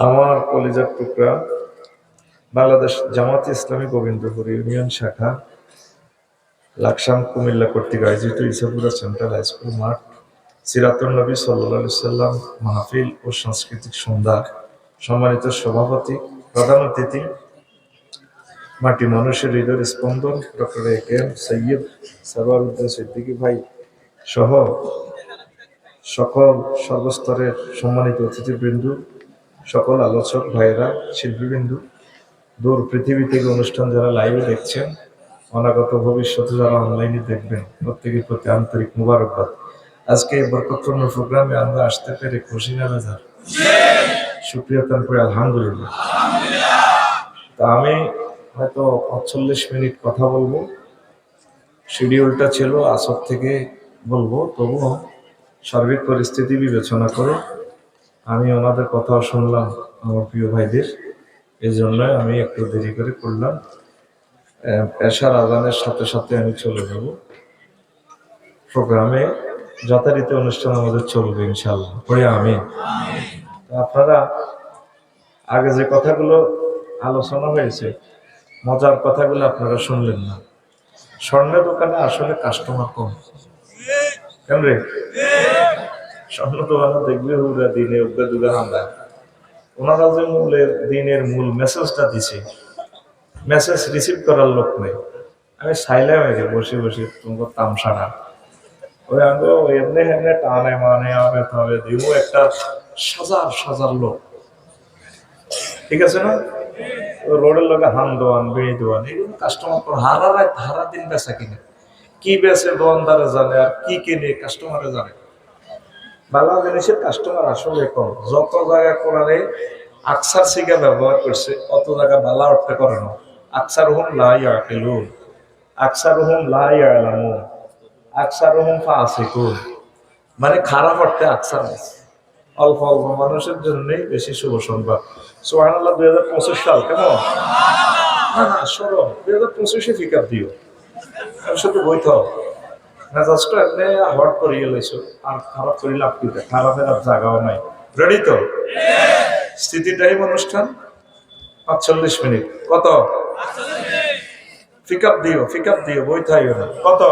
আমার কলিজার টুকরা বাংলাদেশ জামাতে ইসলামী গোবিন্দপুর ইউনিয়ন শাখা লাকসাম কুমিল্লা কর্তৃক আয়োজিত ইসাপুরা সেন্ট্রাল হাই স্কুল মাঠ সিরাতুন নবী সাল্লাল্লাহু আলাইহি সাল্লাম মাহফিল ও সাংস্কৃতিক সন্ধ্যা সম্মানিত সভাপতি প্রধান অতিথি মাটি মানুষের হৃদয়ের স্পন্দন ডক্টর এ.কে.এম. সৈয়দ সরওয়ারউদ্দিন সিদ্দিকী ভাই সহ সকল সর্বস্তরের সম্মানিত অতিথিবৃন্দ, সকল আলোচক ভাইয়েরা, শিল্পীবৃন্দ, দূর পৃথিবী থেকে অনুষ্ঠান যারা লাইভে দেখছেন, অনাগত ভবিষ্যতে যারা অনলাইনে দেখবেন, প্রত্যেকের প্রতি আন্তরিক মুবারকবাদ। আজকে এই বরকতপূর্ণ প্রোগ্রামে আমরা আসতে পেরে খুশি না বেজার? শুকরিয়া তান করে আলহামদুলিল্লাহ। তা আমি হয়তো ৪৫ মিনিট কথা বলবো, শিডিউলটা ছিল আসর থেকে বলবো, তবুও সার্বিক পরিস্থিতি বিবেচনা করে আমি ওনাদের কথাও শুনলাম, আমার প্রিয় ভাইদের, এই জন্য আমি একটু দেরি করে করলাম। এশার আজানের সাথে সাথে আমি চলে যাব প্রোগ্রামে। যথারীতি অনুষ্ঠান আমাদের চলবে ইনশাআল্লাহ, পরে আমি আপনারা আগে যে কথাগুলো আলোচনা হয়েছে, মজার কথাগুলো আপনারা শুনলেন না। স্বর্ণের দোকানে আসলে কাস্টমার কম, কেন রে? স্বর্ণ দোকানে দেখবে ওরা দিনে উদ্বে দুগে হামলা, ওনারা যে মূলের দিনের মূল মেসেজটা দিছে, মেসেজ রিসিভ করার লোক নেই। আমি সাইলাম বসে বসে তোমার তামসানা ওই আগে এমনি এমনি টানে মানে হবে তবে দিব একটা সাজার সাজার লোক, ঠিক আছে না? রোডের লোকে হান দোয়ান বেড়ে দোয়ান এগুলো কাস্টমার পর হারা দিন বেচা কিনে, কি বেচে দোয়ানদারে জানে আর কি কিনে কাস্টমারে জানে। বালা জিনিসের কাস্টমার আসলে কম। যত জায়গা কোরআনে আকসার সিগা ব্যবহার করছে অত জায়গা বালা অর্থ করে না। আকসারুহুম লা ইয়াকিলুন, আকসারুহুম লা ইয়ালামুন, আকসারুহুম ফাসিকুন, মানে খারাপ অর্থে আকসার আছে। অল্প অল্প মানুষের জন্যই বেশি শুভ সংবাদ। সুবহানাল্লাহ। 2025 সাল কেমন? না না সরো 2025-এ ফিকার দিও, শুধু বইতে হবে মেজাজটা এমনি হট করিয়ে লাইছো, আর খারাপ করি লাভ কি? খারাপের আর জায়গাও নাই। রেডি তো? স্থিতি টাইম অনুষ্ঠান ৪৫ মিনিট। কত? ফিকআপ দিও বই থাইও না। কত?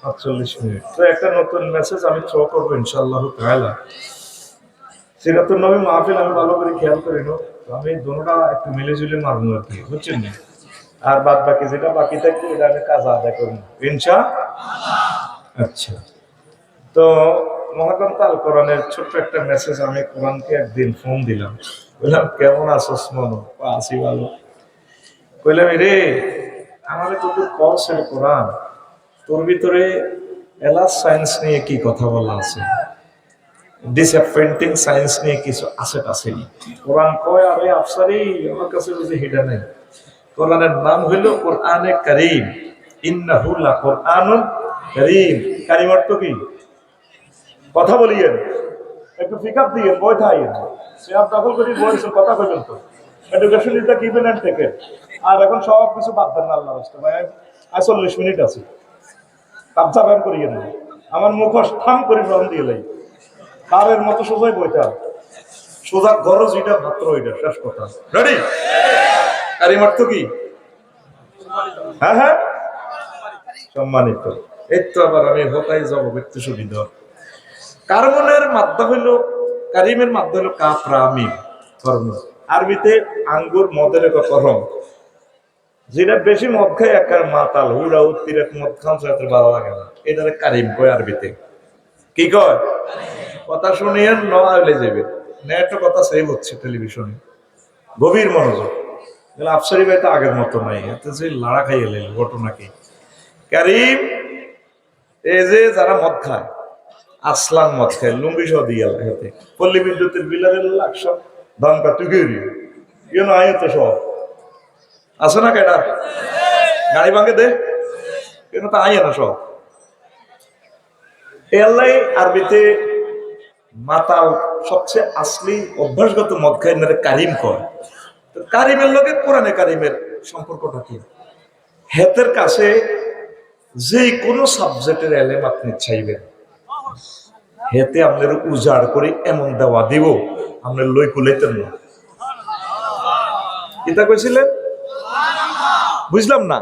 ৪৫ মিনিট। তো একটা নতুন মেসেজ আমি থ্রো করবো ইনশাআল্লাহ তাআলা। সিরাতুন নবী মাহফিল আমি ভালো করে খেয়াল করি না, আমি দুটোটা একটু মিলেজুলে মারবো আর কি, বুঝছেন না? আর বাদ বাকি যেটা বাকি থাকবে এটা আমি কাজ আদায় করবো ইনশাআল্লাহ। আচ্ছা, তো মহাগ্রন্থ আল কোরআনের ছোট্ট একটা মেসেজ। আমি কোরআনকে একদিন ফোন দিলাম, বললাম কেমন আছোস মনো? আছি ভালো। কইলাম রে আমার তো তোর কসের কোরআন, তোর ভিতরে এলাস সায়েন্স নিয়ে কি কথা বলা আছে, ডিসঅ্যাপয়েন্টিং সায়েন্স নিয়ে কিছু আছে আসেনি। কোরআন কয় আরে আফসারি আমার কাছে বুঝি হিডা নেই। কোরআনের নাম হইল কোরআনে কারীম, ইন্নাহু লাকুরআনুন কারীম। কারীম অর্থ কি? কথা বলিয়েন, একটু পিকআপ দিয়ে বই থাইয়েন, সে আপ দখল করি বইছেন কথা কইবেন তো। Education is the given and taken. আর এখন সব কিছু বাদ দেন আল্লাহর রাস্তায়। ভাই ৪৫ মিনিট আছে, কাবজা ব্যায়াম করিয়ে নেই, আমার মুখোশ থাম করে রং দিয়ে লাই, কারের মতো সোজাই বইটা, সোজা গরজ এটা মাত্র ওইটা শেষ কথা। রেডি? কারীম অর্থ কি? হ্যাঁ হ্যাঁ, সম্মানিত। এই তো আবার আমি হতাই যাব ব্যক্তি সুবিধা। কার্বনের মাত্রা হইল, কারিমের মাত্রা হইল কাফরামিম কর্ম। আরবিতে আঙ্গুর মদের এক করম, যেটা বেশি মদ খায় একার মাতাল হুড়া উত্তির এক মদ খান সাথে ভালো লাগে না, এটারে কারিম কয় আরবিতে। কি কয়? কথা শুনিয়েন নলে যাবে নেট, কথা সেভ হচ্ছে টেলিভিশনে, গভীর মনোযোগ। আফসারি ভাই তো আগের মতো নাই, এতে যে লাড়া খাইয়ে এলেন ঘটনা কি? কারিম এই যে যারা মদ খায়, আসলান মদ খায়, লুঙ্গি সহ দিয়ে হাতে, পল্লী বিদ্যুতের বিলারের লাকশো দমকা টুকিয়ে ইউনো আয়ত সব আছে না, কেটা গাড়ি ভাঙে দে কিন্তু তা আইয়ে না সব। এল্লাই আরবিতে মাতাল সবচেয়ে আসলি অভ্যাসগত মদ খাই না কারিম কয়। তো কারিমের লগে কোরআনে কারিমের সম্পর্কটা কি? হেতের কাছে যে কোনো সাবজেক্টের এলেম আপনি চাইবেন, হেতে আপনার উজাড় করে এমন দেওয়া দিব আপনার লই কুলাইতেন না। কিতা কইছিলেন? বুঝলাম না।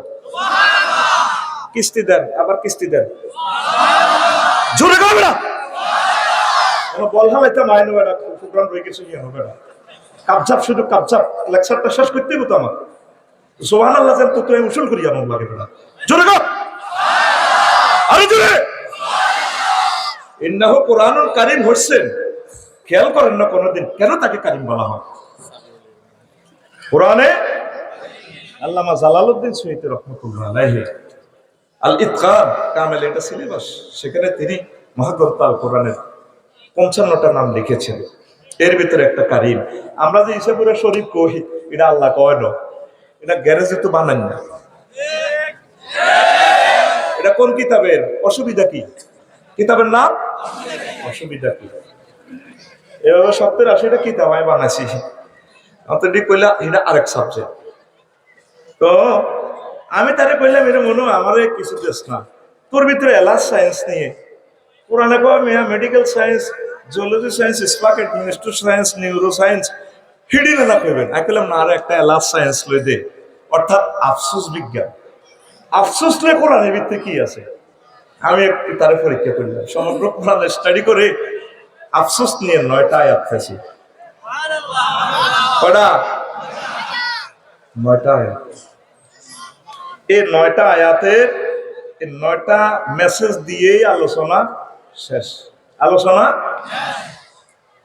কিস্তি দেন, আবার কিস্তি দেন, জোরে গাবে না বল হালাইতে মাইনো বেটা ফুকরান রয়ে গেছে কি হবে না কাপচাপ, শুধু কাপচাপ লেকচারটা শেষ করতে হতো আমার। সুবহানাল্লাহ যেন তো তুই উসুল করি আমার লাগে বেটা, জোরে গা আরে জোরে। ইন্নাহু কুরআনুল কারীম হচ্ছেন, খেয়াল করেন না কোনদিন কেন তাকে কারীম বলা হয়? কোরআনে আল্লামা জালালউদ্দিন সুয়ুতী রাহমাতুল্লাহ আলাইহি আল ইতকান কামেল, এটা সিলেবাস, সেখানে তিনি মহাগ্রন্থ আল কোরআনের 55টা নাম লিখেছেন। এর ভিতরে একটা কারীম। আমরা যে ইসাপুরে শরীফ কই, এটা আল্লাহ কয় না, এটা গ্যারেজে তো বানান না। এটা কোন কিতাবের? অসুবিধা কি? কিতাবের নাম অসুবিধা কি? এভাবে 70-80টা কিতাব আমি বানাইছি। অন্তত কইলা এটা আরেক সাবজেক্ট। তো আমি তারে কইলাম, এটা মনে হয় আমার কিছু দেশ না, তোর ভিতরে এলাস সায়েন্স নিয়ে পুরানা কয় মেয়া মেডিকেল সায়েন্স, জুলজি সায়েন্স, স্পাক অ্যাডমিনিস্ট্রেটিভ সায়েন্স, নিউরো সায়েন্স হিডিনে না কইবেন। আমি কইলাম না, আর একটা এলাস সায়েন্স লই দে, অর্থাৎ আফসোস বিজ্ঞান। আফসোস লে কোরআনের ভিতরে কি আছে? আমি একটু তারে পরীক্ষা করলাম, সমগ্র কোরআন স্টাডি করে আফসোস নিয়ে 9টা আয়াত পেয়েছি। কয়টা? 9টা আয়াত। এই 9টা আয়াতের 9টা মেসেজ দিয়েই আলোচনা শেষ। আলোচনা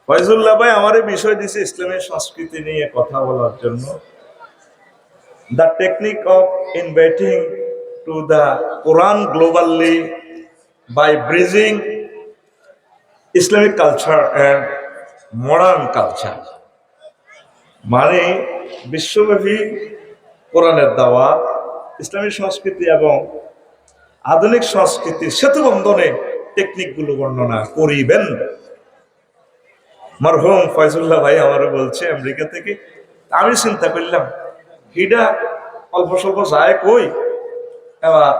ফয়জুল্লাহ ভাই আমার বিষয় দিছে ইসলামের সংস্কৃতি নিয়ে কথা বলার জন্য। The technique of inviting to the Quran globally by bridging Islamic culture and modern culture, মানে বিশ্বব্যাপী কোরআনের দাওয়াত, ইসলামী সংস্কৃতি এবং আধুনিক সংস্কৃতির সেতু বন্ধনে টেকনিকগুলো বর্ণনা করিবেন। মরহুম ফয়জুল্লাহ ভাই আমারও বলছে আমেরিকা থেকে। আমি চিন্তা করলাম হিডা অল্প স্বল্প যায় কই, এবার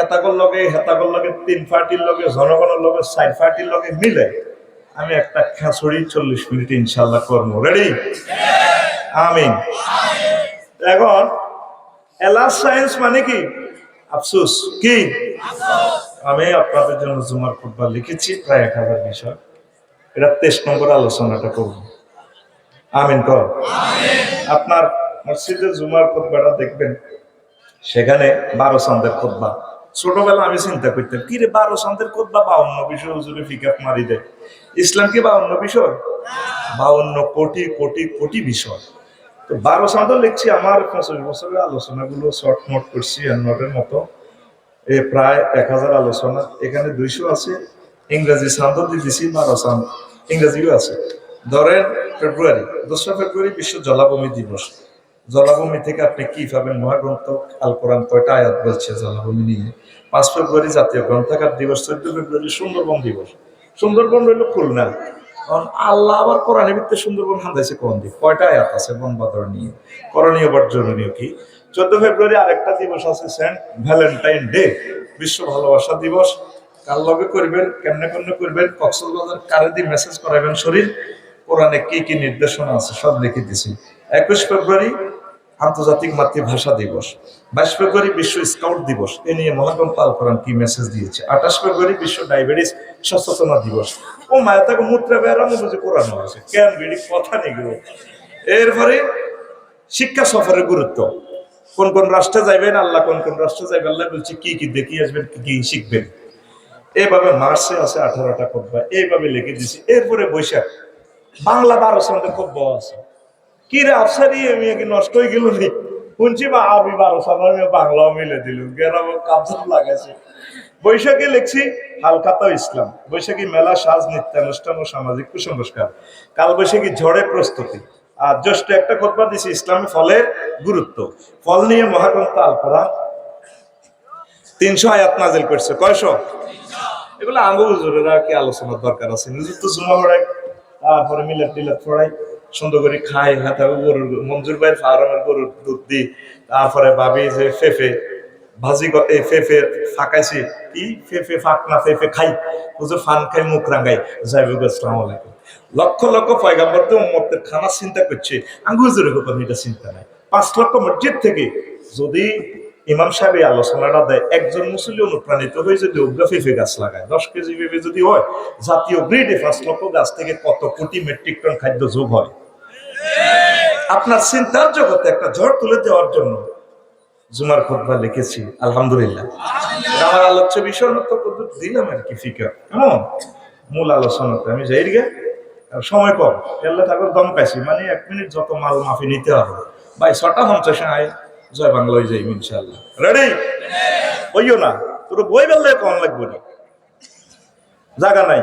এতাকর লগে হেতাকর লগে 3 পার্টির লগে জনগণের লগে 4 পার্টির লগে মিলে আমি একটা খেঁচড়ি 40 মিনিট ইনশাল্লাহ করবো। রেডি? আমিন। এখন এলাস সায়েন্স মানে কি? আফসোস। কি? আমি আপনাদের জন্য জুমার খুতবা লিখেছি প্রায় 1000 বিষয়। এটা 23 নম্বর আলোচনাটা করব। আমিন কর। আপনার মসজিদের জুমার খুতবাটা দেখবেন, সেখানে 12 চাঁদের খুতবা। ছোটবেলা আমি চিন্তা করতাম কি রে 12 চাঁদের খুতবা 52 বিষয় হুজুরে ফিকাপ মারি দেয়। ইসলাম কি 52 বিষয়? 52 কোটি কোটি কোটি বিষয়। তো 12 চাঁদও লিখছি। আমার 25 বছরের আলোচনাগুলো শর্ট নোট করছি, নোটের মতো। প্রায় 1000 আলোচনা, এখানে 200 আছে। ইংরেজি চাঁদও দিয়েছি, 12 চাঁদ ইংরেজিও আছে। ধরেন ফেব্রুয়ারি, 2রা ফেব্রুয়ারি বিশ্ব জলাভূমি দিবস। জলাভূমি থেকে আপনি কি পাবেন? মহাগ্রন্থ আল কোরআন কয়টা আয়াত বলছে জলাভূমি নিয়ে। 5 ফেব্রুয়ারি জাতীয় গ্রন্থাগার দিবস। 14 ফেব্রুয়ারি সুন্দরবন দিবস। সুন্দরবন রইল খুলনা। কারণ আল্লাহ আবার কোরআনের ভিতরে সুন্দরবন হান্দাইছে কোন দিক, কয়টা আয়াত আছে বন বাদর নিয়ে, করণীয় বর্জনীয় কি। 14 ফেব্রুয়ারি আরেকটা দিবস আছে, সেন্ট ভ্যালেন্টাইন ডে, বিশ্ব ভালোবাসা দিবস। কার লগে করবেন, কেমনে কেমনে করবেন, কক্সবাজার কারে দিয়ে মেসেজ করাবেন শরীর, কোরআনে কি কি নির্দেশনা আছে সব লিখে দিছি। 21 ফেব্রুয়ারি আন্তর্জাতিক মাতৃভাষা দিবস। 22 ফেব্রুয়ারি বিশ্ব স্কাউট দিবস, এ নিয়ে মহাগ্রন্থ আল কোরআন কি মেসেজ দিয়েছে। 28 ফেব্রুয়ারি বিশ্ব ডায়াবেটিস সচেতনতা দিবস। ও মায়া তাকে মূত্রে বেড়ানো বুঝে কোরআন আছে, কেন বিড়ি কথা নেই। এরপরে শিক্ষা সফরের গুরুত্ব, কোন কোন রাষ্ট্রে যাইবেন আল্লাহ, কোন কোন রাষ্ট্রে যাইবেন আল্লাহ বলছে, কি কি দেখিয়ে আসবেন, কি কি শিখবেন। এইভাবে মার্চে আছে 18টা খুতবা, এইভাবে লিখে দিছি। এরপরে বৈশাখ, বাংলা 12 সন্ধ্যে খুতবা আছে। কি রে আফসারি আমি কি নষ্ট হয়ে গেল নি? শুনছি বা আবি 12 সন্ধ্যে বাংলাও মিলে দিল, গেলাম কাপড় লাগাইছি। বৈশাখে লিখছি হালকাতা ইসলাম, বৈশাখী মেলা, সাজ, নৃত্যানুষ্ঠান ও সামাজিক কুসংস্কার। কাল বৈশাখী ঝড়ে প্রস্তুতি। আর জ্যৈষ্ঠ একটা খুতবা দিছি ইসলামী ফলের গুরুত্ব। ফল নিয়ে মহাগ্রন্থ আল কোরআন 300 আয়াত নাজিল করছে। কয়শো? এগুলো আঙ্গু হুজুরেরা কি আলোচনার দরকার আছে? হুজুর তো জুমা পড়ায়, তারপরে মিলাদ টিলাদ পড়াই, সুন্দর করে খাই, হাতে গরুর মঞ্জুর ভাইয়ের ফার্মের গরুর দুধ দিই, তারপরে ভাবি যে ফেফে ভাজি ফেফে ফাঁকাইছে, কি ফেফে ফাঁক না ফেফে খাই, হুজুর ফান খাই মুখ রাঙ্গাই যাইব। আসসালামু আলাইকুম। লক্ষ লক্ষ পয়গাম্বর তো উম্মতের খানা চিন্তা করছে, হুজুরের ব্যাপারে এটা চিন্তা নাই। 5 লক্ষ মসজিদ থেকে যদি ইমাম সাহেব এই আলোচনাটা দেয়, একজন মুসলিম অনুপ্রাণিত হয়ে যদি উগ্রা ফেফে গাছ লাগায়, 10 কেজি ফেফে যদি হয়, জাতীয় গ্রিডে 5 লক্ষ গাছ থেকে কত কোটি মেট্রিক টন খাদ্য যোগ হয়। আপনার চিন্তার জগতে একটা ঝড় তুলে দেওয়ার জন্য জুমার খুতবা লিখেছি, আলহামদুলিল্লাহ। আমার আলোচ্য বিষয় তো দিলাম আর কি, ফিকার কেমন মূল আলোচনাতে আমি যাই গে, সময় কম, আল্লাহ ঠাকুর দম পাইছি, মানে 1 মিনিট যত মাল মাফি নিতে হবে ভাই। 6:50 আয় জয় বাংলা হয়ে যাই ইনশাআল্লাহ। রেডি হইও না, তোর বই বেললে কম লাগবে না, জায়গা নাই।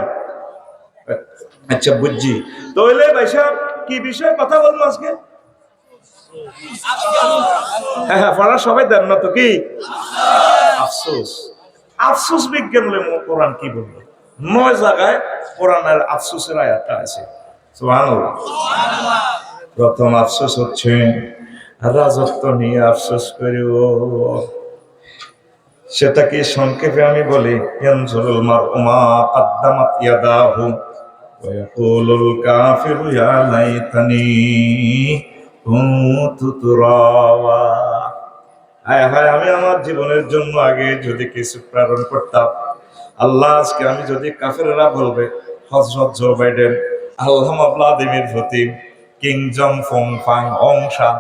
আচ্ছা বুঝছি, তাহলে ভাই সাহেব কি বিষয়ে কথা বলবো আজকে? হ্যাঁ হ্যাঁ, পড়া সবাই দেন না তো, কি আফসোস। আফসোস বিজ্ঞান কোরআন কি বলবে? 9 জায়গায় কোরআনের আফসোসের আয়াতটা আছে। সুবহানাল্লাহ। প্রথম আফসোস হচ্ছে রাজত্ব নিয়ে আফসোস করিও। সেটা কি সংক্ষেপে আমি বলি, ইয়ানজুরুল মারউ মা কদ্দামাত ইয়াদাহু ওয়া ইয়াকুলুল কাফিরু ইয়া লাইতানি কুনতু তুরাবা। হায় হায়, আমি আমার জীবনের জন্য আগে যদি কিছু প্রেরণ করতাম। আল্লাহ, আজকে আমি যদি কাফেররা বলবে, হযরত জো বাইডেন, আল্লামা ভ্লাদিমির পুতিন, কিং জং ফং ফাং অং সান,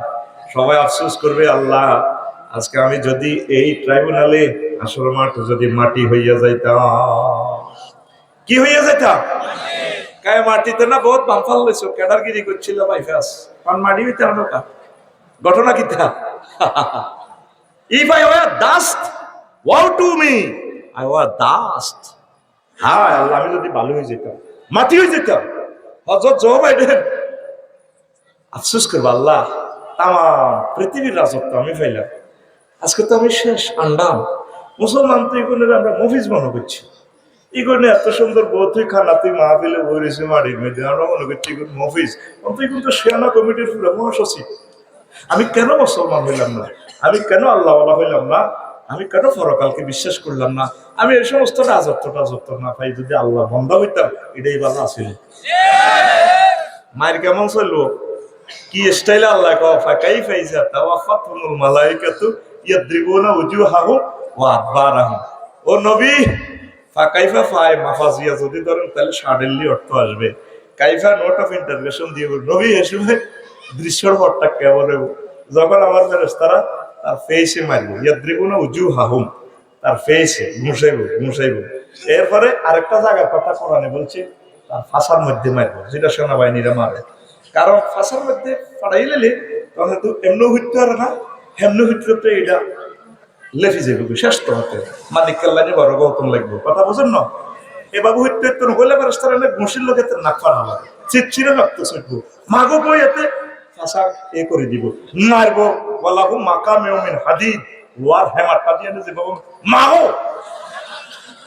সবাই আফসোস করবে, আল্লাহ আজকে আমি যদি এই ট্রাইব্যুনালে আসর মাঠ যদি মাটি হইয়া যাইতাম। কি হইয়া যাইতাম? কায় মাটিতে না বহুত বাম্পাল লইছো, ক্যাডারগিরি করছিল বাইফাস, পান মাটি হইতাম না। ঘটনা কি তা? If I were dust, woe to me. I were dust. হায় আল্লাহ, আমি যদি বালু হয়ে যেতাম, মাটি হয়ে যেতাম। হযরত জো বাইডেন আফসোস করবো, আল্লাহ তাম পৃথিবীর রাজত্ব আমি পাইলাম, আজকে তো আমি শেষ আন্ডাম। মুসলমান তো এগুলোর আমরা মুভিজ মনে করছি, এগুলো এত সুন্দর বৌদ্ধ খানা তুই মাহফিলে বলেছে মাটির মধ্যে, আমরা মনে করছি এগুলো মুভিজ। অন্তত এগুলো তো সেনা কমিটির পুরো মহাসচিব। আমি কেন মুসলমান হইলাম না? আমি কেন আল্লাহওয়ালা হইলাম না? আমি কেন পরকালকে বিশ্বাস করলাম না? আমি এই সমস্ত রাজত্ব না পাই যদি আল্লাহ বন্ধা হইতাম, এটাই ভালো আছিল। মায়ের কেমন চললো, কি স্টাইলে আল্লাহ ফাঁকাই ফাইজা তাওয়াফাতুল মালাইকাতু ইয়াদরিবুনা উজুহাহুম ওয়া আদবারাহুম। ও নবী, ফাকাইফা ফাই মাফাজিয়া যদি ধরেন তাহলে সাডেনলি অর্থ আসবে। কাইফা নোট অফ ইন্টারগেশন দিয়ে বল, নবী এ সময় দৃশ্যর পরটা কেবল যখন আমার ফেরেশতারা তার ফেসে মারবো, ইয়াদরিবুনা উজুহাহুম, তার ফেসে ঘুষাইব। এরপরে আরেকটা জায়গার কথা কোরআনে বলছে, তার ফাঁসার মধ্যে মারবো, যেটা সেনাবাহিনীরা মারে। কারণ ফাঁসার মধ্যে পাঠাইলে তখন তো এমনি হইতে পারে না, হেমনি হইতে তো এটা লেফি যাইব, শেষ তো হতে মালিক কাল্লানি বড় গৌতম লাগবে, কথা বুঝেন না? এ বাবু হইতে তো হইলে ফেরেশতারা ঘুষির লোক এতে নাক ফাড়া লাগে, চিটচিরে রক্ত ছুটবো, মাগো বই এতে ফাঁসা এ করে দিব, মারবো, ওয়ালাহু মাকামিউ মিন হাদিদ, লোয়ার হেমাটা দিয়ে যে বাবু মাগো,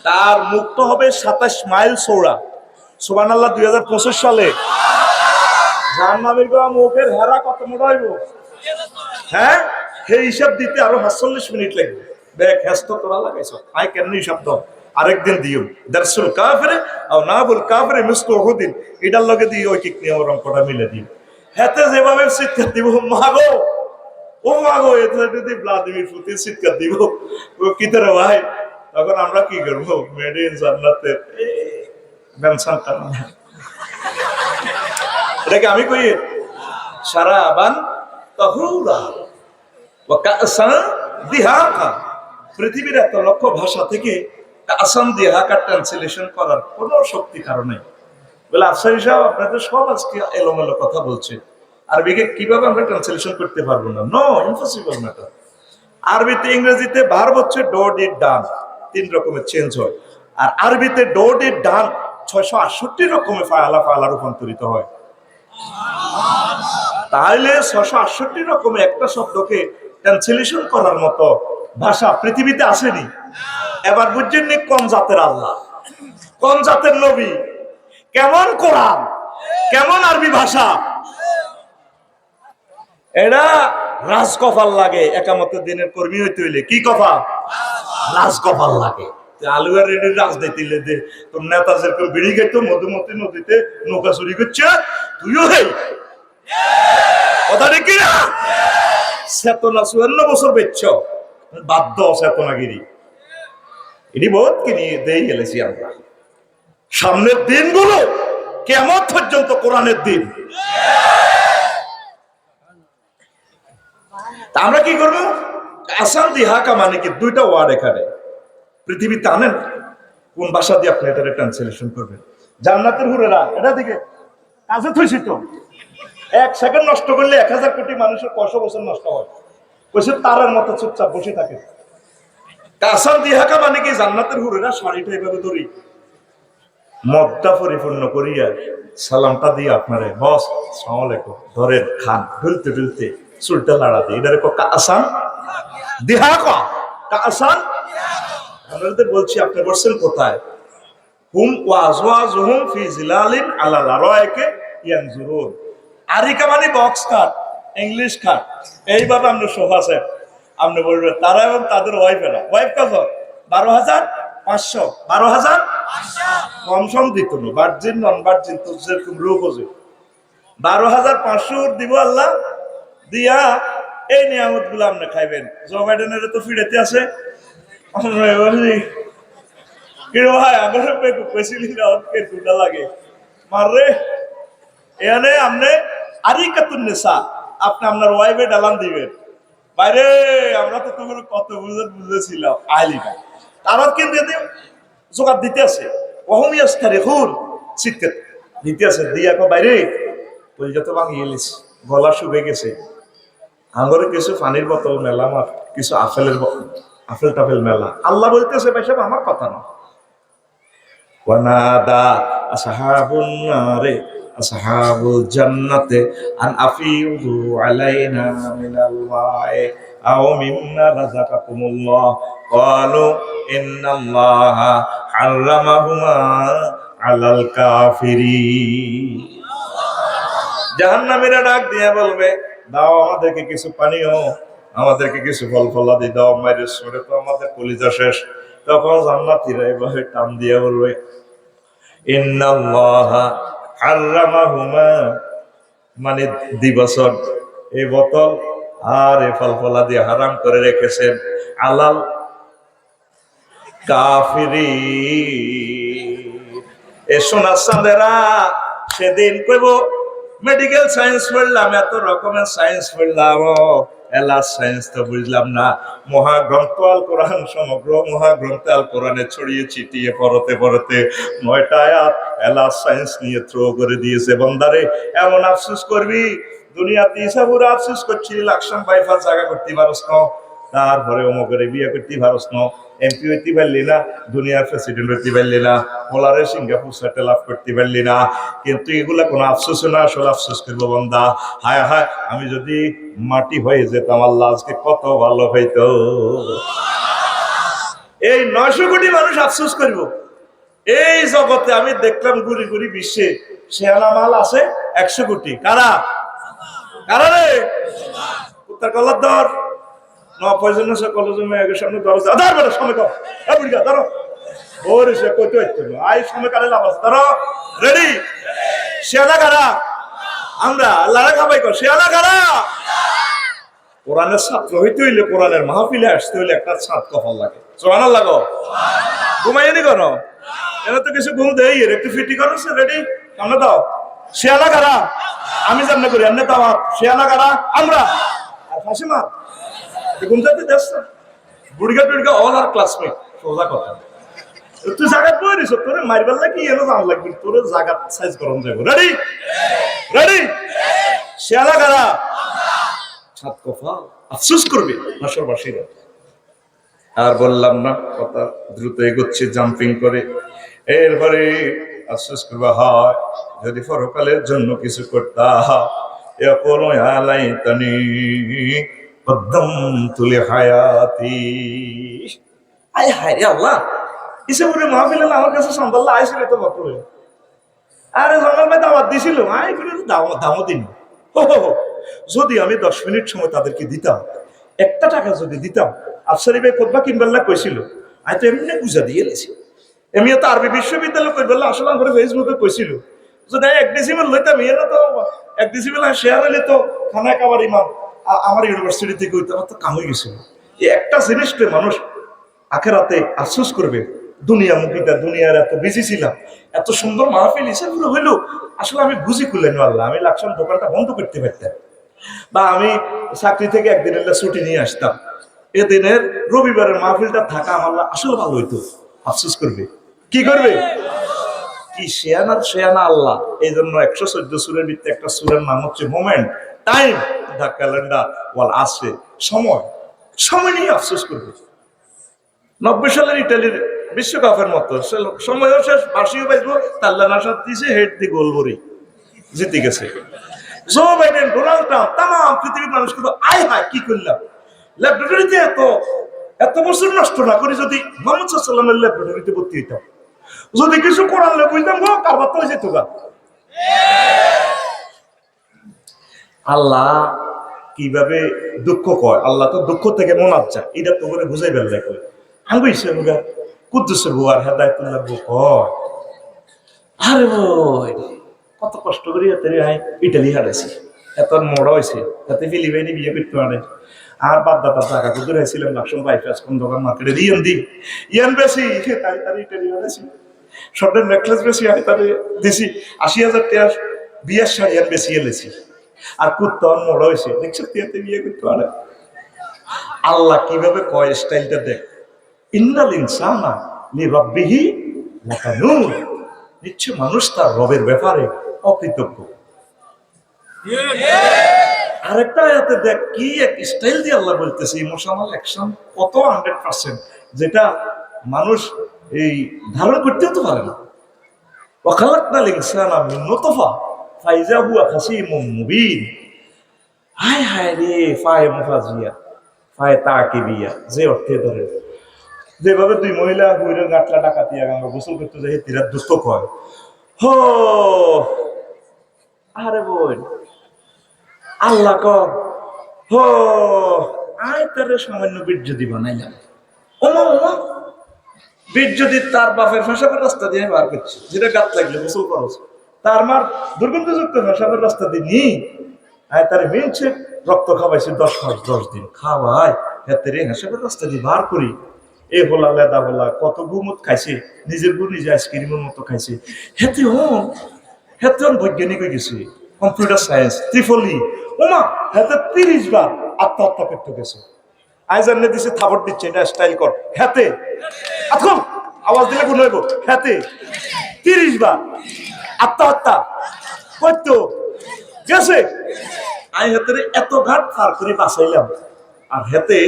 তার মুক্ত হবে 27 মাইল চৌড়া। সুবহানাল্লাহ। 2025 সালে জাহান্নামের মুখের হেরা কত মোটা হইব? হ্যাঁ, সেই হিসাব দিতে আরো 45 মিনিট লাগবে। দেখ হেস্ত তোরা লাগাইছ, আই কেন হিসাব দাও, আরেকদিন দিও। দারসুল কাফিরে আও নাবুল কাফিরে মিসলু উহুদিন, এটার লগে দিয়ে ওই কিক নিয়ে অঙ্কটা মিলে দিও। হেতে যেভাবে চিৎকার দিব, মাগো ও মাগো, এতে যদি ভ্লাদিমির পুতিন চিৎকার দিব, ও কি তোর ভাই, তখন আমরা কি করবো? মেড ইন জান্নাতের মেনশনটা এটাকে আমি কই সারাবান তাহুরা ওয়া কাসান দিহাকা। পৃথিবীর এত লক্ষ ভাষা থেকে কাসান দিহাকা ট্রান্সলেশন করার কোনো শক্তি কারণে বলে আফসারি সাহেব আপনাদের সব আজকে এলোমেলো কথা বলছে, আরবিকে কিভাবে আমরা ট্রান্সলেশন করতে পারবো না? No, impossible matter. আরবিতে ইংরেজিতে ভার্ব হচ্ছে ডো ডিড ডান, 3 রকমের চেঞ্জ হয়। আর আরবিতে ডো ডিড ডান 668 রকমের ফাআলা রূপান্তরিত হয়। তাহলে 668 রকমে একটা শব্দকে ট্রান্সলেশন করার মতো ভাষা পৃথিবীতে আসেনি। এবার বুঝছেন নি কোন জাতের আল্লাহ, কোন জাতের নবী, কেমন কোরআন, কেমন আরবি ভাষা। এটা রাজ কপাল লাগে একামতের দিনের কর্মী হইতে হইলে। কি কপাল? রাজ কপাল লাগে। আলুয়ার রেডির রাজনীতি লেদে তোর নেতা যেরকম বেড়ে গেত মধুমতি নদীতে নৌকা চুরি করছে, তুইও হেই কথা দেখি না। চেতনা 54 বছর বেচছ, বাধ্য চেতনাগিরি। এটি বহুত কিনি দিয়ে গেলেছি আমরা। সামনের দিনগুলো কিয়ামত পর্যন্ত কোরআনের দিন। আমরা কি করবো? আসান দিহাকা মানে কি? দুইটা ওয়ার্ড এখানে পৃথিবীতে আনেন, কোন ভাষা দিয়ে আপনি এটা ট্রান্সলেশন করবেন? জান্নাতের হুরেরা, এটা দিকে কাজে থইছি তো। 1 সেকেন্ড নষ্ট করলে 1000 কোটি মানুষের 500 বছর নষ্ট হয়। কইছে তারার মতো চুপচাপ বসে থাকে। আসান দিহাকা মানে কি? জান্নাতের হুরেরা শাড়িটা এভাবে ধরি, মদটা পরিপূর্ণ করিয়া সালামটা দিয়ে আপনারে বস আসসালামু আলাইকুম ধরেন খান, ঢুলতে ঢুলতে চুলটা লাড়া দিয়ে এটারে আসান দিহাকা। আসান আপনাদের বলছি, আপনি বলছেন কোথায়? হুম ওয়া আজওয়াজুহুম ফি জিলালিন আলাল আরাইকি ইয়ানজুরুন। আরিকা মানে বক্স খাট, ইংলিশ খাট। এইভাবে আমরা সোফা সেট আপনি বলবেন তারা এবং তাদের ওয়াইফেরা। ওয়াইফ কত? 12,500। 12,500 কম সম দিত না, ভার্জিন নন ভার্জিন তো যেরকম লোক বোঝে। 12,500 দিব আল্লাহ দিয়া এই নিয়ামত গুলো আপনি খাইবেন। জো বাইডেনের তো ফিরেতে আছে লাগে মারে এখানে আপনি আরিকাতুন নিসা, আপনি আপনার ওয়াইফে ডালান দিবেন বাইরে। আমরা তো তোমার কত বুঝেছিলাম আইলি না, তারা কিন্তু জোগাড় দিতে আছে। অহমিয়াস্তারে হুন শীতকে দিতে আছে দিয়া কো বাইরে ওই যত ভাঙিয়ে গেছে, গলা শুকে গেছে। আঙ্গরে কিছু পানির বোতল মেলা, আমার কিছু আপেল টাপেল মেলা। আল্লাহ বলতেছে ভাই সাহেব আমার কথা না। ওয়ানাদা আসহাবুন নারে আসহাবুল জান্নাতে আন আফিদু আলাইনা মিনাল মাই আও মিম্মা রাযাকাকুমুল্লাহ ক্বালু ইন্নাল্লাহা হারামাহুমা আলাল কাফিরিন। জাহান্নামীরা ডাক দিয়ে বলবে দাও আমাদেরকে কিছু পানীয়, আমাদেরকে কিছু ফল ফলাদি দাও, মায়ের সরে তো আমাদের কলিজা শেষ। তখন জান্নাতীরা এভাবে টান দিয়ে বলবে ইন্নাল্লাহা হারামাহুমা, মানে দিবসন এই বোতল আর এই ফল ফলাদি হারাম করে রেখেছেন আলাল কাফিরিন। এ সোনা চাঁদেরা সেদিন কইব মেডিকেল সায়েন্স পড়লাম, এত রকমের সায়েন্স পড়লাম, এলাস সায়েন্স তো বুঝলাম না। মহাগ্রন্থ আল কোরআন, সমগ্র মহাগ্রন্থ আল কোরআনে ছড়িয়ে ছিটিয়ে পড়তে পড়তে 9টা আয়াত এলাস সায়েন্স নিয়ে থ্রো করে দিয়েছে। বন্দারে এমন আফসোস করবি, দুনিয়াতে ইসাবুর আফসোস করছি লাকসাম বাইপাস জায়গা করতে পারস না, তারপরে অমুকের বিয়ে করতে পারস না, এমপি হইতে পারলি না, দুনিয়ার প্রেসিডেন্ট হইতে পারলি না, পোলারে সিঙ্গাপুর সেটেল আপ করতে পারলি না। কিন্তু এগুলা কোনো আফসোস না, আসলে আফসোস করবো বন্দা, হায় হায় আমি যদি মাটি হয়ে যেতাম আল্লাহ আজকে কত ভালো হইতো। এই 900 কোটি মানুষ আফসোস করব। এই জগতে আমি দেখলাম ঘুরি ঘুরি বিশ্বে শেয়ালা মাল আছে 100 কোটি। কারা কারা রে? উত্তর কলার দর কলেজের সামনে দরজা আধার বেটা সময় কর ধরো ওরে সে কইতে হইতো না আই সময় কারে লাভ আছে ধরো রেডি। শেয়ালা কারা? আমরা আল্লাহরা খাবাই কর। শেয়ালা কারা? কোরআনের ছাত্র হইতে হইলে, কোরআনের মাহফিলে আসতে হইলে একটা ছাদ কপাল লাগে। সুবহানাল্লাহ গো। ঘুমাইনি করো এরা তো কিছু ঘুম দেই, এর একটু ফিটি করো। রেডি সামনে দাও। শেয়ালা কারা? আমি জানতে করি এমনি দাও। শেয়ালা কারা? আমরা। আর ফাঁসি মার ঘুমতে দেশ বুড়িগা টুড়িগা অল আর ক্লাসমেট। সোজা কথা, তুই জায়গা পড়িস তোর মারবার লাগি এলো জান লাগবে, তোর জায়গা সাইজ করন যাবো। Ready ready. শেয়ালা কারা? ছাদ কফা আফসোস করবে নাসরবাসীরা। আর বললাম না কথা দ্রুত এগোচ্ছে জাম্পিং করে। এরপরে আফসোস করবা হয় যদি পরকালের জন্য কিছু করতা। এখনো আলাই তানি কদ্দম তুলে হায়াতি। আয় হায় রে আল্লাহ, ইসেপুরে মাহফিল আমার কাছে সন্তাল্লাহ আইসিল তো বক্তব্য। আরে জঙ্গল ভাই দাওয়াত দিছিল, আয় করে দামও দিন। হো হো যদি আমি 10 মিনিট সময় তাদেরকে দিতাম, একটা টাকা যদি দিতাম, আফসারি ভাই খোদবা কিনবেল্লা কইছিল, আমি তো এমনি বুঝা দিয়ে এলেছি। এমনিও তো আরবি বিশ্ববিদ্যালয় কইবেল্লা আসলে আমার ফেসবুকে কইছিল, যদি 1 ডেসিমেল লইতাম, এরা তো 1 ডেসিমেল শেয়ার হলে তো খানা খাবার ইমাম আমার ইউনিভার্সিটি থেকে হইতে আমার তো কাম হয়ে গেছিল। এই একটা জিনিসটা মানুষ আখেরাতে আফসোস করবে। দুনিয়া মুখিটা, দুনিয়ার এত বিজি ছিলাম, এত সুন্দর মাহফিল হিসেবে হইলো, আসলে আমি বুঝি খুললেন আল্লাহ, আমি লাকসাম দোকানটা বন্ধ করতে পারতাম, বা আমি চাকরি থেকে একদিনের ছুটি নিয়ে আসতাম, এদিনের রবিবারের মাহফিলটা থাকা আমার আসলে ভালো হইতো। আফসোস করবে, কি করবে? কি শেয়ানার শেয়ানা আল্লাহ। এই জন্য 114 সূরার ভিতরে একটা সূরার নাম হচ্ছে মোমেন্ট, টাইম, দা ক্যালেন্ডার ওয়াল আসে, সময়। সময় নিয়ে আফসোস করবে। 90 সালের ইটালির বিশ্বকাপের মতো সময়ও শেষ, বাসিও বাজবো, তাল্লা নাসাদ দিছে, হেড দি গোল করে জিতে গেছে। জো বাইডেন, ডোনাল্ড ট্রাম্প, তাম পৃথিবীর মানুষ কিন্তু আয় হায় কি করলাম, ল্যাবরেটরিতে এত বছর নষ্ট না করি যদি মোহাম্মদ সাল্লাল্লাহু আলাইহি ওয়াসাল্লামের ল্যাবরেটরিতে ভর্তি হইতাম, যদি কিছু করার লে বুঝতাম গো কারবার তো যেত গা। আল্লাহ কিভাবে দুঃখ কয়, আল্লাহ তো দুঃখ থেকে মোনাজ্জা, এটা তো করে বুঝাই বেলা কয়। আমি হিসেবে কুদ্দুসের বউ আর হেদায়েতুল্লাহ বউ কয়, আরে বই কত কষ্ট করি এত ইটালি হারাইছি, এত মোড়া হয়েছে, এত ফিলিপাইনি বিয়ে করতে পারে। আর বাপ দাদার টাকা কুদুর হয়েছিলাম লাকসম বাইফাস কোন দোকান মার্কেটে ইয়ান দি ইয়ান বেশি তাই তার ইটালি হারাইছি, স্বর্ণের নেকলেস বেশি আমি তারে দিছি 80,000 টাকা, বিয়ের শাড়ি আর বেশি এলেছি। আর কুত্তন মোড়া হয়েছে, দেখছো তুই বিয়ে করতে পারে। আল্লাহ কিভাবে কয় স্টাইলটা দেখ, ইন্নাল ইনসানা লিরাব্বিহি লাকানুন, নিশ্চয় মানুষ তার রবের ব্যাপারে অকৃতজ্ঞ। আরেকটা আয়াতে দেখ কি এক স্টাইল দিয়ে আল্লাহ বলতেছে, ইমোশনাল অ্যাকশন কত 100%, যেটা মানুষ এই ধারণ করতেও তো পারে না। ওয়া খালাকনাল ইনসানা মিন নুতফা ফাইজা হুয়া খাসীমুম মুবিন। হায় হায় রে, ফায়ে মুফাজিয়া ফায়ে তাকিবিয়া, যে অর্থে ধরে, যেভাবে দুই মহিলা হুইরের গাটলা ডাকাতিয়া গঙ্গা গোসল করতে যাই তিরা দুঃখ কয়, হো আরে বোন আল্লাহ কর হো, আয় তারে সামান্য বীর্য দি বানাইলাম, ওমা ওমা বীর্য দি তার বাপের ফেসাবের রাস্তা দিয়ে বার করছে, যেটা গাত লাগলে গোসল করছে, তার মার দুর্গন্ধযুক্ত ফেসাবের রাস্তা দিয়ে নি আয় তারে মিলছে, রক্ত খাওয়াইছে 10 মাস 10 দিন খাওয়াই, হাতে রে হেসাবের রাস্তা দিয়ে বার করি। এ বলা লেদা বলা কত গুমত খাইছে, নিজের গু নিজে আইসক্রিমের মতো খাইছে। হেতে হন বৈজ্ঞানিক হয়ে গেছে, কম্পিউটার সায়েন্স ত্রিফলি, ওমা হাতে 30 বার আত্মহত্যা করতে গেছে। আই জানলে দিছে থাবর দিচ্ছে, এটা স্টাইল কর, হাতে এখন আওয়াজ দিলে কোন হইব, হাতে 30 বার আত্মহত্যা করতো গেছে। আমি হাতে এত ঘাট পার করে বাঁচাইলাম, আর হাতে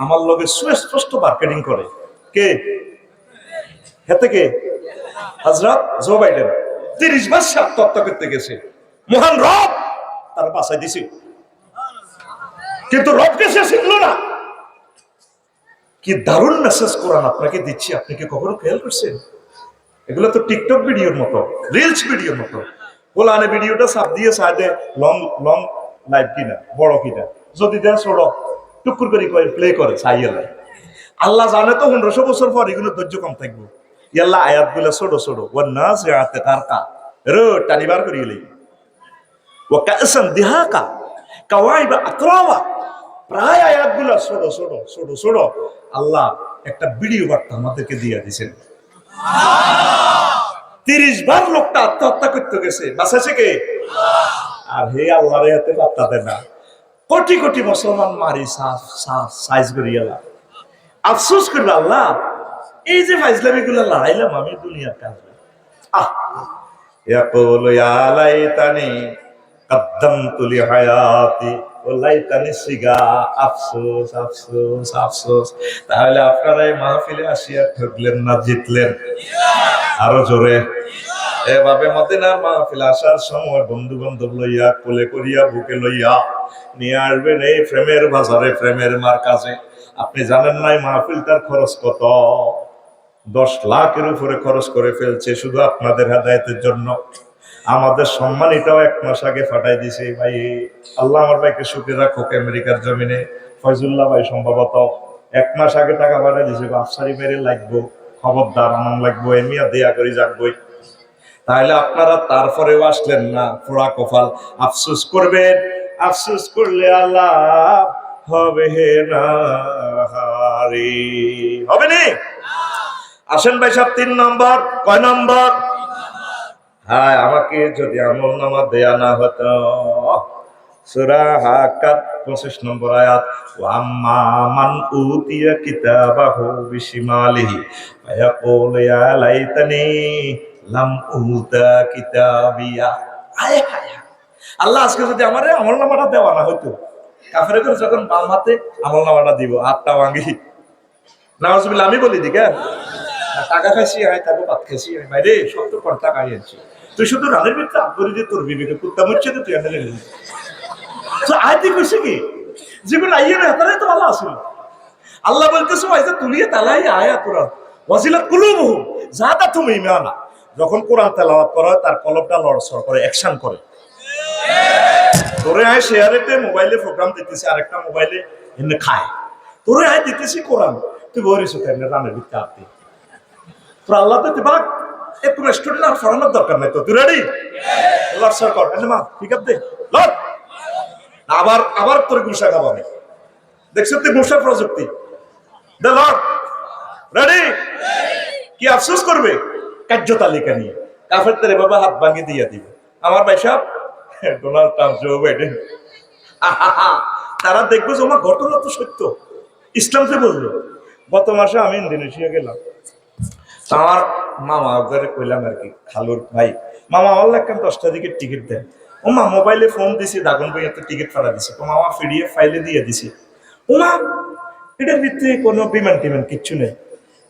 আমার লগে সুস্পষ্ট মার্কেটিং করে কে, হেতে কে, হযরত জো বাইডেন 30 বার আত্মহত্যা করতে গেছে, মহান রব তার বাঁচাই দিছে, কিন্তু রবকে সে শিখল না। কি দারুণ মেসেজ কোরআন আপনাকে দিচ্ছি, আপনি কি কখনো খেয়াল করছেন? এগুলো তো টিকটক ভিডিওর মতো, রিলস ভিডিওর মতো। কোরআনে ভিডিওটা সাপ দিয়ে সাইডে লং লং লাইভ কিনা বড় কিনা, যদি দেন ছোট টুকুর করে প্লে করে চাইলে, আল্লাহ জানে তো 1500 বছর পর এগুলো ধৈর্য কম থাকবো। ইয়াল্লাহ আয়াত গুলা ছোট ছোট, ও না সে আতে কারকা রো টানিবার করিয়ে লই, ও কাসান দিহাকা কাওয়াইবা আকরাওয়া, প্রায় আয়াত গুলা ছোট ছোট ছোট ছোট। আল্লাহ একটা ভিডিও বার্তা আমাদেরকে দিয়ে দিয়েছেন, 30 বার লোকটা আত্মহত্যা করতে গেছে, বাঁচাছে কে? আর হে আল্লাহর হাতে বার্তা দেয় না, কোটি কোটি মুসলমান মারি সাইজ করিয়া আফসোস করবে আল্লাহ, এই যে ফাইজলামি গুলা লড়াইলাম আমি দুনিয়ার কাজ। ইয়াকুলু ইয়া লাইতানি কদ্দামতু লিহায়াতি ওয়া লাইতানি সিগা, আফসোস আফসোস আফসোস। তাহলে আপনারা এই মাহফিলে আসিয়া ঠকলেন না, জিতলেন? আরো জোরে। এভাবে মদিনার মাহফিল আসার সময় বন্ধু বান্ধব লইয়া কোলে করিয়া বুকে লইয়া নিয়ে আসবেন এই প্রেমের বাজারে, প্রেমের মার্কাজে। আপনি জানেন নাই মাহফিলটার খরচ কত? 10 লাখের উপরে খরচ করে ফেলছে শুধু আপনাদের হেদায়েতের জন্য। আমাদের সম্মানিতাও 1 মাস আগে ফাটাই দিছে ভাই। আল্লাহ আমার ভাইকে সুখে রাখুক আমেরিকার জমিনে। ফয়জুল্লাহ ভাই সম্ভবত 1 মাস আগে টাকা পাঠাই দিছে, আফসারি মেরে লাগবো, খবরদার আনন্দ লাগবো, এমিয়া দেয়া করে যাকবই। তাহলে আপনারা তারপরেও আসলেন না, পোড়া কপাল। আফসোস করবেন, আফসোস করলে আল্লাহ হবে না, হবে নি। আসেন ভাই সাহেব 3 নম্বর। কয় নম্বর? হ্যাঁ, আমাকে যদি আমল নামা দেয়া না হতো। সূরা হাক্কাত 25 নম্বর আয়াত, ওয়া আম্মা মান উতিয়া কিতাবাহু বিশিমালিহি ফায়াকুলু ইয়া লাইতানি লাম উতা কিতাবিয়া। হায় হায়, আল্লাহ আজকে যদি আমারে আমল নামাটা দেওয়া না হইতো। কাফেরে করে যখন বাম হাতে আমল নামাটা দিব, হাতটা ভাঙি। নাউজুবিল্লাহ, আমি বলি দিকে টাকা খাইছি, আয় তাকে ভাত খাইছি, বাইরে 70 কোটি টাকা আইছি। তুই শুধু রানের ভিতরে আগ্রহী দিয়ে তোর বিবেকে কুত্তা মরছে তো তুই আনে তো আয়তি কইছে কি যেগুলো আইয়ে না তারাই তো ভালো আসল। আল্লাহ বলতেছে আইসা তুলিয়ে তালাই আয়া কোরআন ওয়াজিলাত কুলুবুহুম যাদাতুহুম ঈমানা। যখন কোরআন তেলাওয়াত করা হয় তার কলবটা লড়ছড় করে, অ্যাকশন করে। তোরে আয় শেয়ারেতে মোবাইলে প্রোগ্রাম দিতেছি, আরেকটা মোবাইলে এমনি খায়। তোরে আয় দিতেছি কোরআন, তুই বলিস এমনি রানের ভিতরে আপনি তোর আল্লাহ তো দিবাক একটু স্টুডেন্ট আর ফরানোর দরকার নাই তো। তুই রেডি? লড়ছড় কর, এনে মা ঠিক আছে লড়। আবার আবার তোর গুসা খাবাবে, দেখছো তুই গুসার প্রযুক্তি। দে লড়, রেডি? কি আফসোস করবে কার্য তালিকা নিয়ে, কাফের তেরে বাবা হাত ভাঙি দিয়ে দিবে। আমার ভাই সাহেব ডোনাল্ড ট্রাম্প, জো বাইডেন, তারা দেখবো যে আমার ঘটনা তো সত্য, ইসলামকে বললো। গত মাসে আমি ইন্দোনেশিয়া গেলাম, আমার মামা ওখানে কইলাম আর কি, খালুর ভাই, মামা আমার লাগলাম 10টা দিকে টিকিট দেন। ও মা মোবাইলে ফোন দিছি, দাগন ভাই এত টিকিট ফাড়া দিছে। তো মামা পিডিএফ ফাইলে দিয়ে দিছি। ও মা এটার ভিতরে কোনো বিমান টিমান কিচ্ছু নেই।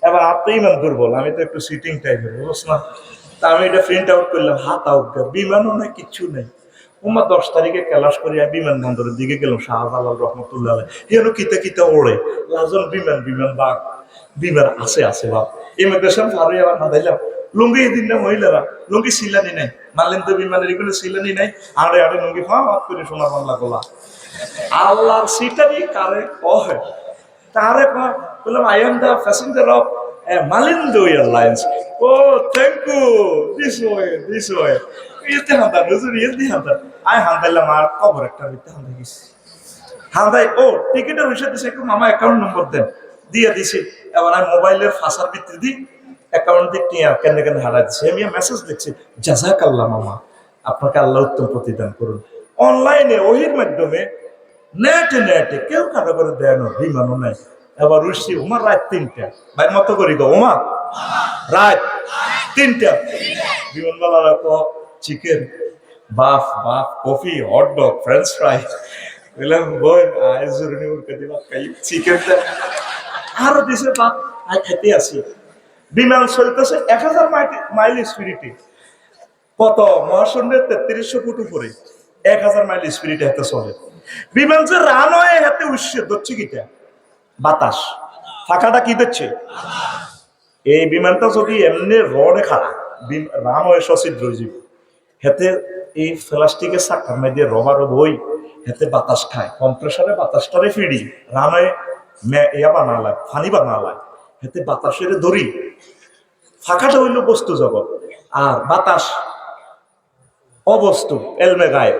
এবার আর তো ইমান দুর্বল, আমি তো একটু সিটিং টাইপের, বুঝছ না। তা আমি এটা প্রিন্ট আউট করলাম, হাত আউট, বিমানও নেই, কিচ্ছু নেই। ওমা 10 তারিখে ক্যালাস করিয়া বিমানবন্দরের দিকে গেলাম, শাহজালাল রহমতুল্লাহ এর কিতা কিতা ওড়ে লাজন বিমান, বিমান বাঘ বিমান আছে আছে বাপ। ইমিগ্রেশন ফারুই আবার না দিলাম লুঙ্গি দিন না মহিলারা লুঙ্গি সিলানি নাই, মানলেন তো বিমানের এগুলো সিলানি নাই, আরে আরে লুঙ্গি ফাঁক করে সোনা বাংলা গোলা। আল্লাহর সিটারই কারে কয়, তারে কয় বললাম I am the passenger of Malindo Airlines. Oh, thank you. This way, this way. ইলতে হান্দা নজর ইলতে হান্দা আই হান্দাইলাম আর খবর একটা দিতে হান্দা গেছি হান্দাই। ও টিকিটের বিষয় দিছে, একটু মামা অ্যাকাউন্ট নম্বর দেন, দিয়ে দিছি। এবার আমি মোবাইলের ফাঁসার ভিত্তি দিই অ্যাকাউন্ট দিয়ে টিয়া কেন কেন হারা দিচ্ছে। আমি মেসেজ দেখছি, জাযাকাল্লাহ মামা, আপনাকে আল্লাহ উত্তম প্রতিদান করুন। অনলাইনে ওহির মাধ্যমে নেটে নেটে কেউ কারো করে দেয় না, বিমানও নাই। এবার উঠছি ওমা রাত 3টা, ভাই মতো করি গো ওমা রাত 3টা, বিমানবালারা চিকেন বাফ বাফ, কফি, হটডগ, ফ্রেঞ্চ ফ্রাই। বললাম বোন আয় জরুরি উড়কে দিলাম খাই চিকেন আরো দিছে বাপ, আয় খেতে আসি। বিমান চলতেছে 1000 মাইল স্পিরিটে, কত মহাশূন্যের 3300 ফুট উপরে 1000 মাইল স্পিরিটে হাতে চলে। বিমান যে রান হয় হাতে উৎসে ধরছে কিটা বাতাস, ফাঁকাটা কি দিচ্ছে। এই বিমানটা যদি এমনি রডে খাড়া রান হয়ে সচিদ্র জীব হেতে এই প্লাস্টিকের চাকার মধ্যে রবার বই হেতে বাতাস খায়, কম্প্রেসারে বাতাসটারে ফিরি রানে ইয়া বানালায় ফানি বানালায় হেতে বাতাসের দড়ি। ফাঁকাটা হইল বস্তু জগৎ, আর বাতাস অবস্তু এলমে গায়ে।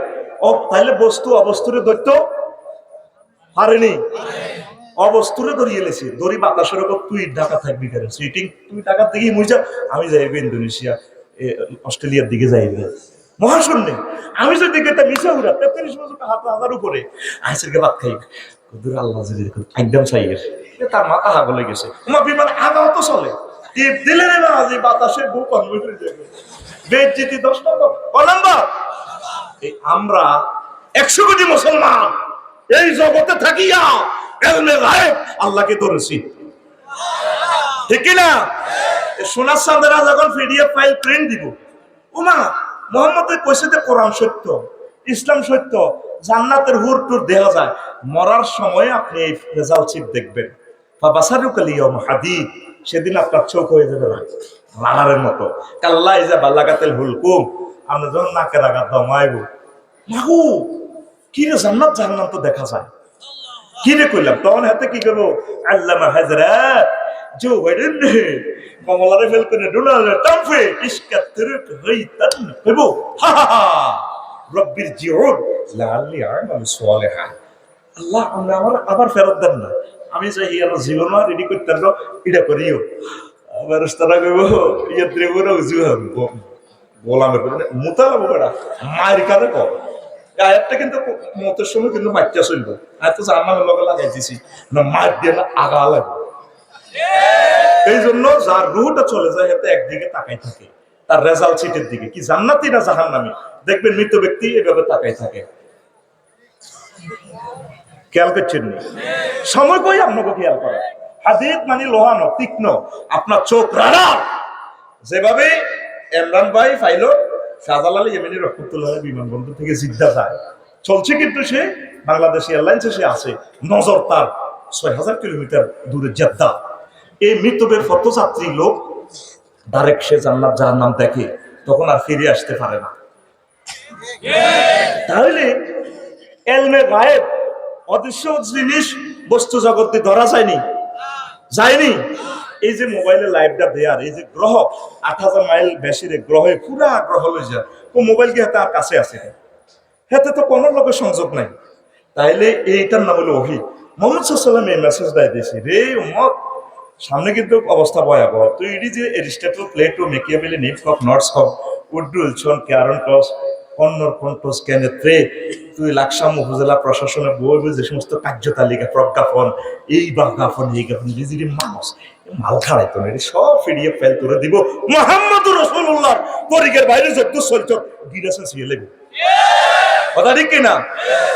তাইলে বস্তু অবস্তুরে ধরতে পারেনি, অবস্তুরে ধরিয়ে লেছি দড়ি বাতাসের উপর। তুই ঢাকা থাকবি কেন সিটিং, তুই ঢাকার দিকে মুই যা, আমি যাইবে ইন্দোনেশিয়া অস্ট্রেলিয়ার দিকে যাইবে মহাশূন্যে। আমি যদি এটা মিশা উড়া 43 বছর হাজার উপরে আইসেরকে ভাত খাই আল্লাহ একদম চাইয়ের তার মাথা হাগলে গেছে। তোমার বিমান আগাও তো চলে দিলে রে না যে বাতাসে বুক অনবই যাবে বেজ্জিতি 10 নম্বর নাম্বার। এই আমরা 100 কোটি মুসলমান এই জগতে থাকিয়া এলমে গায়েব আল্লাহকে ধরেছি, ঠিক কিনা? সোনার চাঁদেরা যখন পিডিএফ ফাইল প্রিন্ট দিব, ওমা মোহাম্মদ কইছে যে কোরআন সত্য, ইসলাম সত্য, জান্নাতের হুর টুর দেওয়া যায়। মরার সময় আপনি এই রেজাল্ট শিট দেখবেন, ফাবাসারুকাল ইয়াউম হাদীদ, সেদিন আপনার চোখ হয়ে যাবে না রানারের মতো। কাল্লা ইজা বালাগাতিল হুলকুম, আমরা যখন নাকের আঘাত দমাইব মাগু কি রে জান্নাত জাহান্নাম তো দেখা যায় কি রে কইলাম তখন হাতে কি করবো আল্লামা হাজরাত जो वडन ने कमलारे फेल করে ডোনালে টামফে ইসকা তরক গাইতান কইবো হা হা হা রব্বির জিউন লাআল্লি আমাল সালিহা আল্লাহ আমরা আবার ফেরত দেন না আমি চাই ইয়ার জীবন রেডি করতে পারো এটা করিও আবার রাস্তাটা কইবো ইয়া দ্রেবরা উজুহান গোলামের করে মুতালা বড়া মায়ের কাছে কো আয়াতটা কিন্তু মতের সময় কিন্তু মাইটা চলবে আয়াত তো আমার লগে লাগাই দিছি না মার দিয়ে না আগা লাগবে এই জন্য যার রুহটা চলে যায় এতে একদিকে তাকাই থাকে তার রেজাল্ট শিটের দিকে কি জান্নাতি না জাহান্নামী দেখবেন মৃত ব্যক্তি এভাবে তাকাই থাকে খেয়াল করছেন না সময় কই আপনাকে খেয়াল করেন হাদিদ মানে লোহানো তীক্ষ্ণ আপনার চোখ রাড়া যেভাবে ইমরান ভাই পাইলট শাহজালাল ইয়েমেনি রহমতুল্লাহ বিমানবন্দর থেকে জিদ্দা যায় চলছে কিন্তু সে বাংলাদেশ এয়ারলাইন্সে সে আছে নজর তার ৬,০০০ কিলোমিটার দূরে জেদ্দা এই মৃতবের পথযাত্রী লোক ডাইরেক্ট সে জান্নাত জাহান্নাম দেখে তখন আর ফিরে আসতে পারে না তাহলে এলমে গায়েব অদৃশ্য জিনিস বস্তু জগতে ধরা যায়নি এই যে মোবাইলে লাইভটা দেয়ার এই যে গ্রহ ৮,০০০ মাইল বেশি গ্রহে পুরা গ্রহ লই যায় তো মোবাইল কি তার কাছে আছে হাতে তো কোনো লোকের সংযোগ নাই তাইলে এইটার নাম হলো ওহী মুহাম্মদ সাল্লাল্লাহু আলাইহি ওয়াসাল্লাম এই মেসেজ দিয়েছে রে উম্মত সামনে কিন্তু অবস্থা ভয়াবহ তুই এটি যে এরিস্টটল প্লেটো মেকিয়াভেলি নিপকপ নটসকপ উড্রুলছন ক্যারন ক্লস কন্নর কন্টস কেনেত্রে তুই লাকসাম উপজেলা প্রশাসনের বই যে সমস্ত কার্যতালিকা প্রজ্ঞাপন এই বাজ্ঞাপন এই জ্ঞাপন যে মানুষ মাল খাড়াই তো এটি সব ফিরিয়ে ফেল তোরে দিব মুহাম্মদুর রাসূলুল্লাহর তরিকের বাইরে যত চলছ গিরাসে ছিয়ে লেগে কথা ঠিক কিনা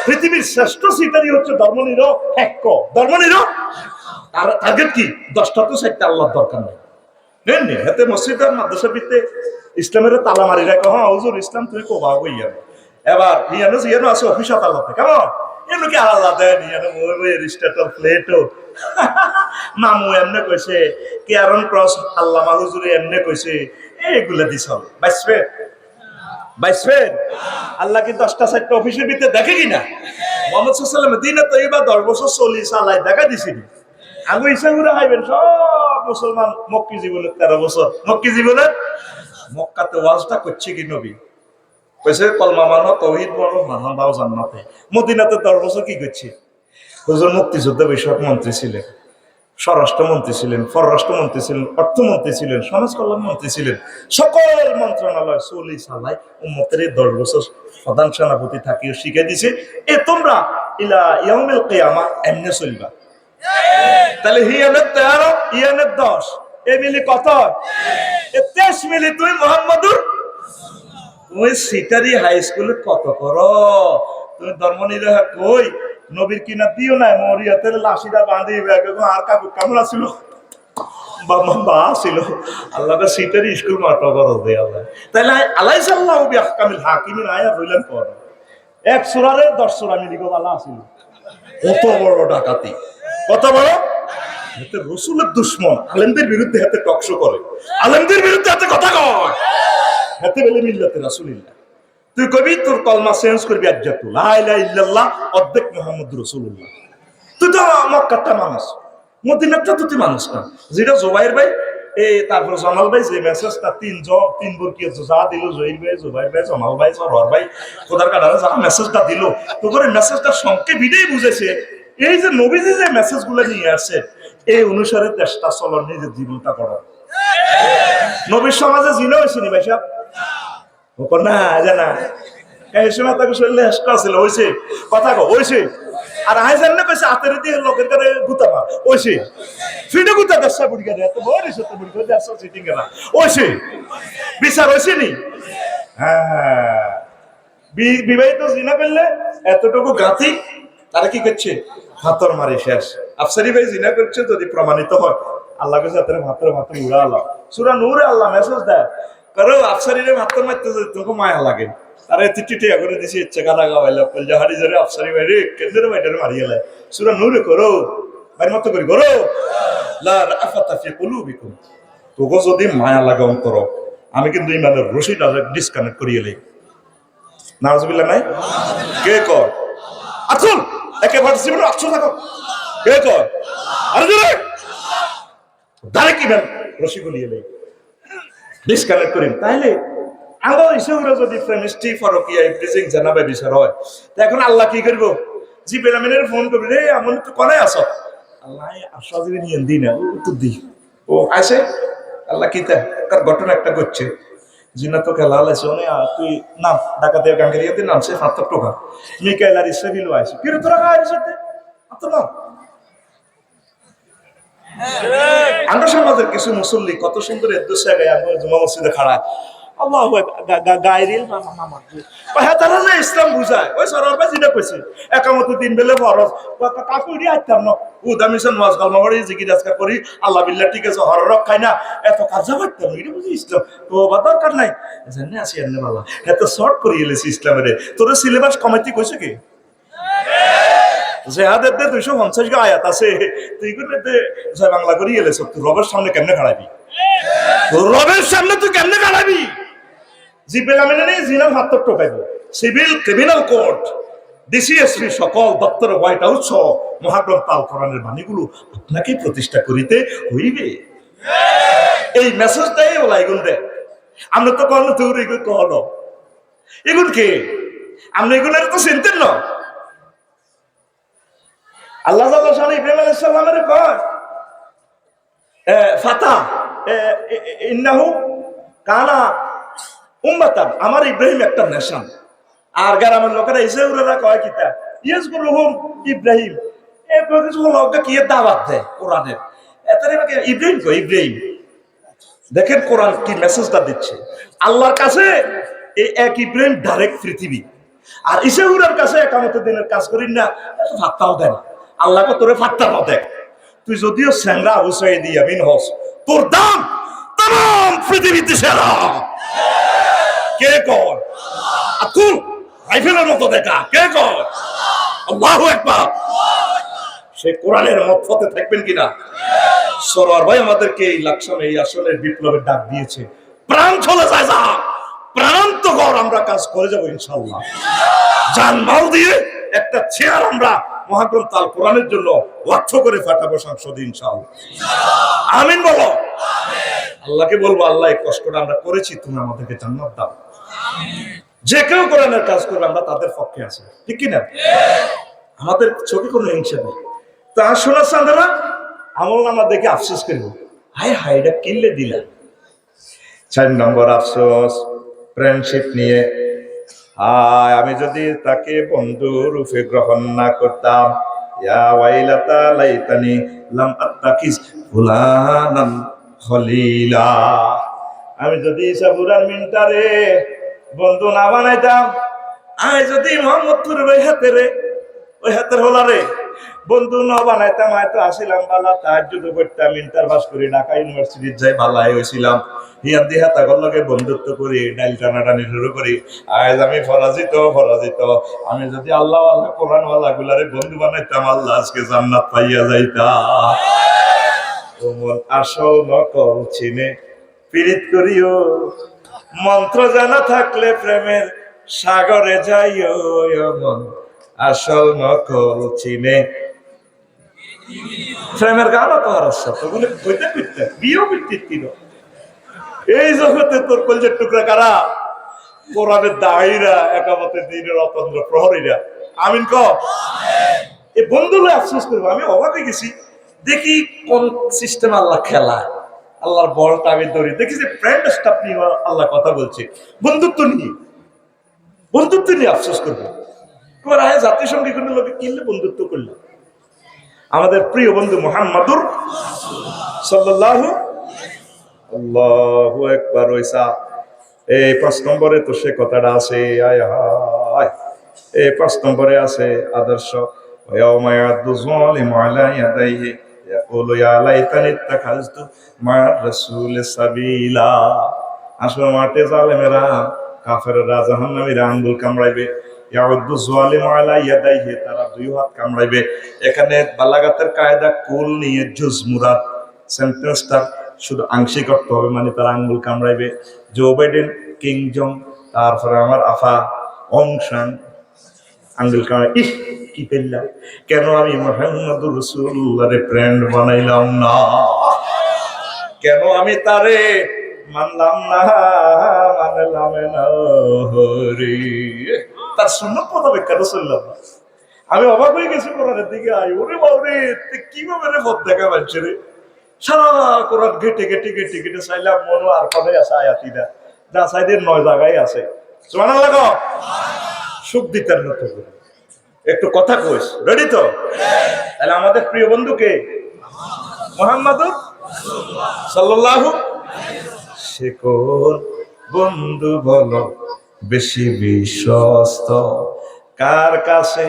পৃথিবীর শ্রেষ্ঠ সিটারই হচ্ছে ধর্মনিরপেক্ষ ধর্মনিরপেক্ষ আর টার্গেট কি 10টা তো 6টা আল্লাহর দরকার নেই নেন নে হাতে মসজিদ আর মাদ্রাসা ভিত্তে ইসলামের তালা মারি রাখো হ্যাঁ হুজুর ইসলাম তুই কোবা কইয়া এবার ইয়ানো আছে অফিস আদালতে কেমন এমন কি আল্লাহ দেন ইয়ানো ওই এরিস্টটল প্লেটো মামু এমনে কইছে ক্যারন ক্রস আল্লামা হুজুরে এমনে কইছে এইগুলা দিছল বাইসবে আল্লাহ কি 10টা 6টা অফিসের ভিতরে দেখে কিনা মুহাম্মদ সাল্লাল্লাহু আলাইহি ওয়াসাল্লাম দিনে তৈবা 10 বছর চলি চালাই দেখা দিছিনি আগে ইচ্ছা করে আইবেন সব মুসলমান মক্কি জীবনের 13 বছর মক্কি জীবনের মক্কাতে ওয়াজটা করছে কি নবী কইছে কলমা মানো তাওহীদ বলো মানা দাও জান্নাতে মদিনাতে 10 বছর কি করছে হুজুর মুক্তিযুদ্ধ বিষয়ক মন্ত্রী ছিলেন স্বরাষ্ট্রমন্ত্রী ছিলেন পররাষ্ট্রমন্ত্রী ছিলেন অর্থমন্ত্রী ছিলেন সমাজ কল্যাণ মন্ত্রী ছিলেন সকল মন্ত্রণালয় চলি চালাই উম্মতের 10 বছর প্রধান সেনাপতি থাকিও শিখে দিছে এ তোমরা ইলা ইয়াউমিল কিয়ামা এমনে চলবা তাহলে হিয়ানের 13 ইয়ানের 10 এ মিলি কত এ 23 মিলি তুই মুহাম্মদুর তুই সিটারি হাই স্কুলে কত করো তুমি ধর্মনিরপেক্ষ কই নবীর কিনা দিও না মরিয়াতের লাশিটা বাঁধি আর কাকু কেমন ছিল বাবা ছিল আল্লাহকে সিটারি স্কুল মাত্র করো দে আল্লাহ তাহলে আলাইসাল্লাহু বিআহকামিল হাকিমিন আয়া হইলেন পর এক সূরারে 10 সূরা মিলিগো আল্লাহ ছিল কত বড় ডাকাতি কত বড় এতে রাসূলের দুশমন আলেমদের বিরুদ্ধে হাতে টকশো করে আলেমদের বিরুদ্ধে হাতে কথা কয় হাতে বলে মিল্লাতে রাসূলুল্লাহ তুই কবি তোর কলমা চেঞ্জ করবি আজ্জাতু লা ইলাহা ইল্লাল্লাহ অর্ধেক মুহাম্মদুর রাসূলুল্লাহ তুই তো মক্কাটা মানুষ মদিনাটা তো তুই মানুষ না যেটা জুবাইর ভাই এই তারপর জামাল ভাই যে মেসেজটা তিন বরকি যা দিল জহির ভাই জুবাইর ভাই জামাল ভাই সরওয়ার ভাই খোদার কাটারে যা মেসেজটা দিল তো করে মেসেজটা সংক্ষেপ ভিডিওই বুঝেছে এই যে নবীজি যে মেসেজগুলো নিয়ে আসে এই অনুসারে দেশটা চলার নিজের জীবনটা করা নবীর সমাজে জিনা হয়েছে নি ভাই সাহেব না জানা এই সময় তাকে শরীরে হেসকা ছিল হয়েছে কথা কো হয়েছে আর আইজান না কইছে হাতের দিয়ে লোকের কাছে গুতাবা হয়েছে ফিডে গুতা দশা বুড়ি করে এত বড় সত্য বুড়ি করে আসো সিটিং করা হয়েছে বিচার হয়েছে নি হ্যাঁ বিবাহিত জিনা করলে এতটুকু গাতি তারা কি করছে হাতর মারি শেষ আফসারি ভাই জিনা করছে যদি প্রমাণিত হয় আল্লাহ কাছে হাতের ভাতর উড়া আল্লাহ সূরা নূরে আল্লাহ মেসেজ দেয় করো আফসারিরে ভাতর মারতে তোকে মায়া লাগে আরে তিটিটি করে দিছি ইচ্ছে গানা গাওয়াইলা কলজা হারি জরে আফসারি ভাই রে কেন্দ্রে বাইরে মারিয়ালা সূরা নূরে করো বাইর মত করি করো লা রাফাতা ফি কুলুবিকুম তোগো যদি মায়া লাগে অন্তর আমি কিন্তু ইমানের রশিটা ডিসকানেক্ট করিয়ে লাই। নাউজুবিল্লাহ নাই? কে কর আচল একেবারে জীবনে আচল থাকো। কে কর আরে জোরে ডাইরেক্ট ইমান রশি গলিয়ে লাই, ডিসকানেক্ট করিম। তাইলে আল্লাহ ইসুরা যদি ফ্রেমিস্টি ফরকিয়া ইফ্রিজিং জানাবে বিচার হয়, তা এখন আল্লাহ কি করবো? জিব্রাইল আমিনের ফোন করবে, রে আমন তো কোনে আছো? আল্লাহ আশা যদি নিয়ে দিই না তো দি ও আসে। আল্লাহ কি তার ঘটনা একটা করছে, জিনা তো খেলা আছে অনেক, তুই নাম ডাকাতে গাঙ্গেরিয়া দিয়ে নামছে ৭০ টাকা। মিকাইল আর ইসরাফিলও আছে, কিরে তোরা গায়ের সাথে না। আমরা সমাজের কিছু মুসল্লি কত সুন্দর এদুসা গায়ে আমরা জুমা মসজিদে খাড়া আল্লাহ গায়রিল মামা হ্যাঁ তারা না ইসলাম বুঝায়। ওই সরার বা যেটা কইছে একামত দিন বেলে ফরজ কাকুরি আইতাম না উদামিশন ওয়াজ কালমা পড়ি জিকির আজকার করি আল্লাহ বিল্লাহ ঠিক আছে হর রক্ষাই না এত কাজা করতাম এটা বুঝি ইসলাম তো বা দরকার নাই জানি আসি এনে বালা এত শর্ট করিয়ে এলেছি ইসলামের। তোর সিলেবাস কমাইতে কইছে কি? জেহাদের 250 টা আয়াত আছে, তুই করে জয় বাংলা করি এলেছ। তুই রবের সামনে কেমনে খাড়াবি? রবের সামনে তুই কেমনে খাড়াবি? জিব্রাইল আমিন নেই জিনা ৭০ টাকাইব। সিভিল ক্রিমিনাল কোর্ট ডিসিএসপি সকল দপ্তর হোয়াইট হাউস সহ মহাগ্রন্থ আল কোরআনের বাণীগুলো আপনাকে প্রতিষ্ঠা করিতে হইবে। এই মেসেজটাই ওলা এগুন দেয়। আমরা তো কখনো তোর এগুলো কহল এগুন কে আমরা এগুলোর তো চিনতেন না। আল্লাহ ইব্রাহিম আলাইহিস সালামের কয় ফাতা ইন্নাহু কানা উম্মাতান, আমার ইব্রাহিম একটা নেশন। আর গ্রামের লোকেরা এসে উড়ারা কয় কিতা ইয়াজকুরুহুম ইব্রাহিম এ কিছু লোককে কি দাওয়াত দেয় কোরআনের। এতারে ইব্রাহিম কয় ইব্রাহিম। দেখেন কোরআন কি মেসেজটা দিচ্ছে। আল্লাহর কাছে এই এক ইব্রাহিম ডাইরেক্ট পৃথিবী, আর ইসেউরের কাছে একামতের দিনের কাজ করিন না এত ফাত্তাও দেয় না। আল্লাহকে তোরে ফাত্তা না দেখ, তুই যদিও স্যাংরা আবু সাইদ ইয়ামিন হস, তোর দাম তাম পৃথিবীতে সেরা। কে কর আকুল রাইফেলের মতো দেখা? কে কর আল্লাহু আকবার। সে কোরআনের মতফতে থাকবেন কিনা? সরোয়ার ভাই আমাদেরকে এই লাকসামে এই আসলে বিপ্লবের ডাক দিয়েছে। প্রাণ চলে যায় যা প্রাণ তো কর, আমরা কাজ করে যাবো ইনশাআল্লাহ। জানমাল দিয়ে একটা চেয়ার আমরা মহাগ্রন্থ আল কোরআনের জন্য লক্ষ্য করে ফাটাবো সংসদে ইনশাআল্লাহ। আমিন বলো। আল্লাহকে বলবো আল্লাহ এই কষ্টটা আমরা করেছি, তুমি আমাদেরকে জান্নাত দাও। যে কেউ কোরআনের কাজ করবে আমরা তাদের পক্ষে আছি, ঠিক কিনা? আমাদের চোখে কোনো হিংসা নেই। তা শোনা চাঁদারা আমল নামা দেখে আফসোস করবো, হায় হায় এটা কিনলে দিলাম। 4 নম্বর আফসোস ফ্রেন্ডশিপ নিয়ে। হায় আমি যদি তাকে বন্ধু রূপে গ্রহণ না করতাম, ইয়া ওয়াইলাতা লাইতানি লাম আত্তাকিজ ফুলানান খলিলা। আমি যদি সাবুরার মিন্টারে বন্ধু না বানাইতাম, আমি যদি মোহাম্মদপুরের ওই হাতের হোলারে বন্ধু না বানাইতাম, হয়তো আসিলাম বালা তাহাজ্জুদ পড়তাম, ইন্টার পাস করি ঢাকা ইউনিভার্সিটির যাই ভালাই হয়েছিলাম, হিয়ান দিয়ে হাতাগর লগে বন্ধুত্ব করি, ডাইল টানাটানি শুরু করি। আজ আমি পরাজিত। আমি যদি আল্লাহ আল্লাহ কোরআন ওয়ালা গুলারে বন্ধু বানাইতাম, আল্লাহ আজকে জান্নাত পাইয়া যাইতাম। ওমন আসল নকল চিনে পীড়িত করিও, মন্ত্র জানা থাকলে প্রেমের সাগরে যাইও। মন আসল নকল চিনে। প্রেমের গানও তো আর ওগুলো কইতে কইতে বিয়েও করতে ছিল। এই জগতে তোর কলজের টুকরা কারা? কোরআনের দায়ীরা, একামতের দিনের অতন্ত্র প্রহরীরা। আমিন ক। এই বন্ধুরা আফসোস করবো। আমি অবাক হয়ে গেছি, দেখি কোন সিস্টেম আল্লাহ খেলা, আল্লাহর বলটা আমি ধরি, দেখি যে ফ্রেন্ড স্টাফ নিয়ে আল্লাহ কথা বলছে, বন্ধুত্ব নিয়ে আফসোস করবো। তোমার আয় জাতিসংঘে কোনো লোকে কিনলে বন্ধুত্ব করলো। আমাদের প্রিয় বন্ধু মুহাম্মাদুর সাল্লাল্লাহু আল্লাহু আকবার ওইসা এই 5 নম্বরে তো সে কথাটা আছে। আয় হায় এই 5 নম্বরে আছে আদর্শ। ওয়ায়াউমা ইয়াদু যালিমু আলা ইয়াদাইহি ইয়াকুলু ইয়া লাইতানি ইত্তাখাযতু মা'আর রাসূলি সাবিলা। আসলে মাঠে জালেমেরা, কাফেররা, জাহান্নামীরা আঙ্গুল কামড়াইবে। ইয়াউদু যালিমু আলা ইয়াদাইহি, তারা 2 হাত কামড়াইবে। এখানে বালাগাতের কায়দা কুল নিয়ে জুজ মুরাদ, সেন্টেন্সটা শুধু আংশিক অর্থ হবে, মানে তার আঙ্গুল কামড়াইবে। জো বাইডেন, কিং জং, তারপরে আমার আফা অং সান আঙ্গুল কামড়াই, ইস কি করলাম, কেন আমি মুহাম্মদুর রাসূলুল্লাহরে ফ্রেন্ড বানাইলাম না, কেন আমি তারে মানলাম না, মানলাম না হরি, তার সুন্নাত মোতাবেক কেন চললাম না। আমি অবাক হয়ে গেছি কোরআনের দিকে, আই ওরে বাবরে কিভাবে রে পথ দেখা পাচ্ছে রে, সারা কোরআন ঘেটে ঘেটে ঘেটে ঘেটে চাইলাম, মনো আর কবে আছে আয়াতিটা, যা চাইদের 9 জায়গায় আছে। সুবহানাল্লাহ, সুখ দিতেন মতো করে একটু কথা কইস, রেডি তো? তাহলে আমাদের প্রিয় বন্ধুকে মুহাম্মাদুর সাল্লাল্লাহু, সে কোন বন্ধু বলো বেশি বিশ্বস্ত, কার কাছে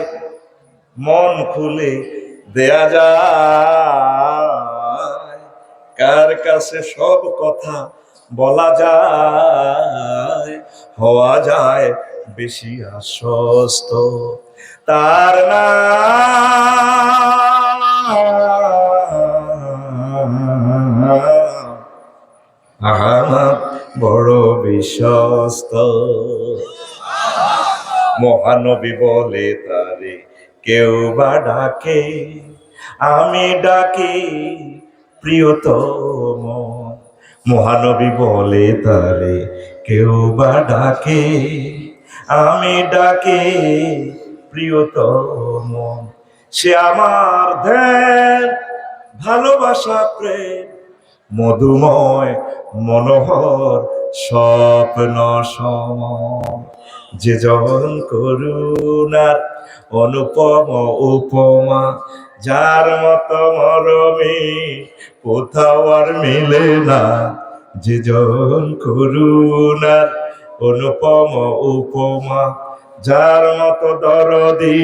মন খুলে দেয়া যায়, কার কাছে সব কথা বলা যায়, হওয়া যায় বেশি আশ্বস্ত, তার নাম আমার বড় বিশ্বস্ত। মহানবী বলে তারে কেউ বা ডাকে, আমি ডাকি প্রিয়তম। মহানবী বলে তারে কেউ বা ডাকে, আমি ডাকি প্রিয়তম। সে আমার ধ্যান, ভালোবাসা, প্রেম, মধুময় মনোহর স্বপ্ন সম, যে জন করুণার অনুপম উপমা, যার মত মরমে কোথাও আর মিলে না, যে জন করুণার অনুপম উপমা, যার মত দরদি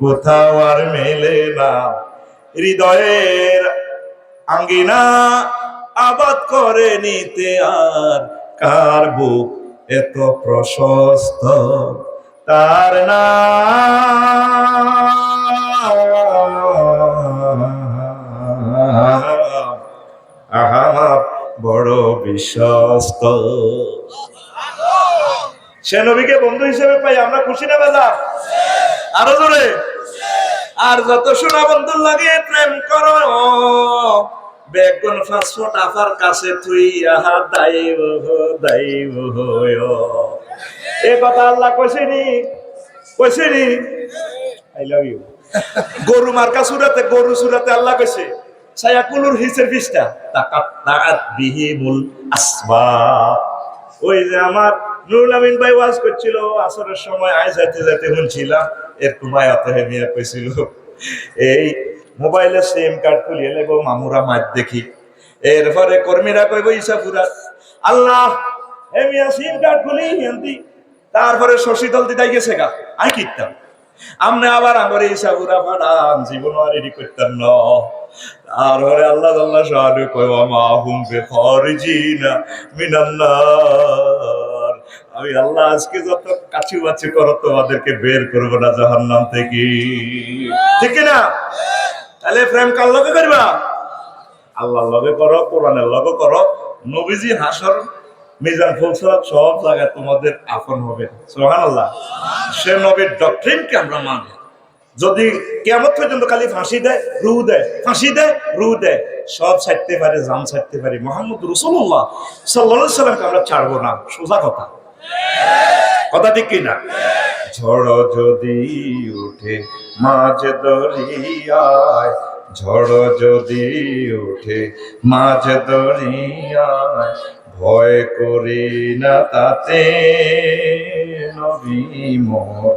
কোথাও আর মেলে না। হৃদয়ের আঙ্গিনা আবাদ করে নিতে আর কার বুক এত প্রশস্ত, তার নাম আমার বড় বিশ্বস্ত। সে নবীকে বন্ধু হিসেবে পাই আমরা খুশি না বেজা? আরো জোরে। আর যত সোনা বন্ধুর লাগে প্রেম করো, বেগুন ফাঁসফোট আফার কাছে তুই আহা দাইব দাইব। এ কথা আল্লাহ কইছেনি, কইছেনি আই লাভ ইউ। গরু মার্কা সুরাতে, গরু সুরাতে আল্লাহ কইছে সায়াকুলুর হিসের ফিসটা তাকাত তাকাত বিহিমুল আসবাব। ওই যে আমার নুরুল আমিন ভাই ওয়াজ করছিল আসরের সময়, আয় যাইতে যাইতে শুনছিলাম এরকম আয়াতে হেমিয়া কইছিল, এই মোবাইলে সিম কার্ড খুলিয়ে লেব মামুরা মাঠ দেখি, এরপরে কর্মীরা কইব ইসাপুরা আল্লাহ হেমিয়া সিম কার্ড খুলি হিন্দি, তারপরে শশী দল দিদাই গেছে গা, আই কিতাম আমনে আবার আমার ইসাপুরা পাঠান জীবন আর এডি করতাম না। তারপরে আল্লাহ আল্লাহ শাহাদু কইবা মা হুম বে খরিজিনা মিনান্নার, আমি আল্লাহ আজকে যত কাছি বাছি করো তোমাদেরকে বের করবো না জাহান্নাম থেকে, ঠিক না? তাহলে প্রেম কার লগে করবা? আল্লাহর লগে করো, কোরআনের লগে করো, নবীজি হাসর মিজান ফুলসরাত সব জায়গায় তোমাদের আপন হবে। সুবহানাল্লাহ। সে নবীর ডক্ট্রিনকে আমরা মানি। যদি কিয়ামত পর্যন্ত খালি ফাঁসি দেয় রু দেয়, ফাঁসি দেয় রু দেয়, সব ছাড়তে পারে, জান ছাড়তে পারি, মুহাম্মদ রাসূলুল্লাহ সাল্লাল্লাহু আলাইহি সাল্লামকে আমরা ছাড়বো না। সোজা কথা, কথা ঠিক কিনা? ঝড় যদি উঠে মাঝ দরিয়ায়, ঝড় যদি উঠে মাঝ দরিয়ায়, ভয় করি না তাতে, নবী মোর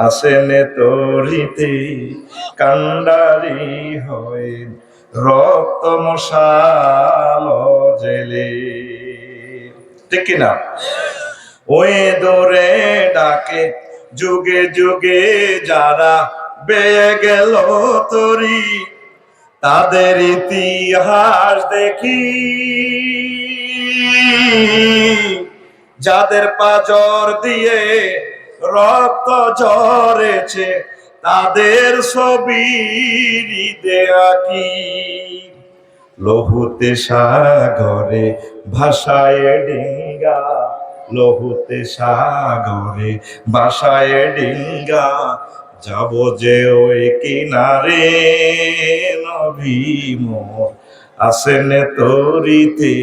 আসেন তরিতে, কান্ডারি হয় রক্ত মশাল জেলে, ঠিক কিনা? ওই দৌড়ে ডাকে যুগে যুগে যারা বেয়ে গেল তরি, তাদের ইতিহাস দেখি, যাদের পাজর দিয়ে রক্ত ঝরেছে, তাদের ছবি দেয়া কি লহুতে সাগরে ভাষায় ডিঙ্গা, লহুতে সাগরে ভাষায় ডিঙ্গা, যাব যে ওই কিনারে নবী মোর আসেন তরিতে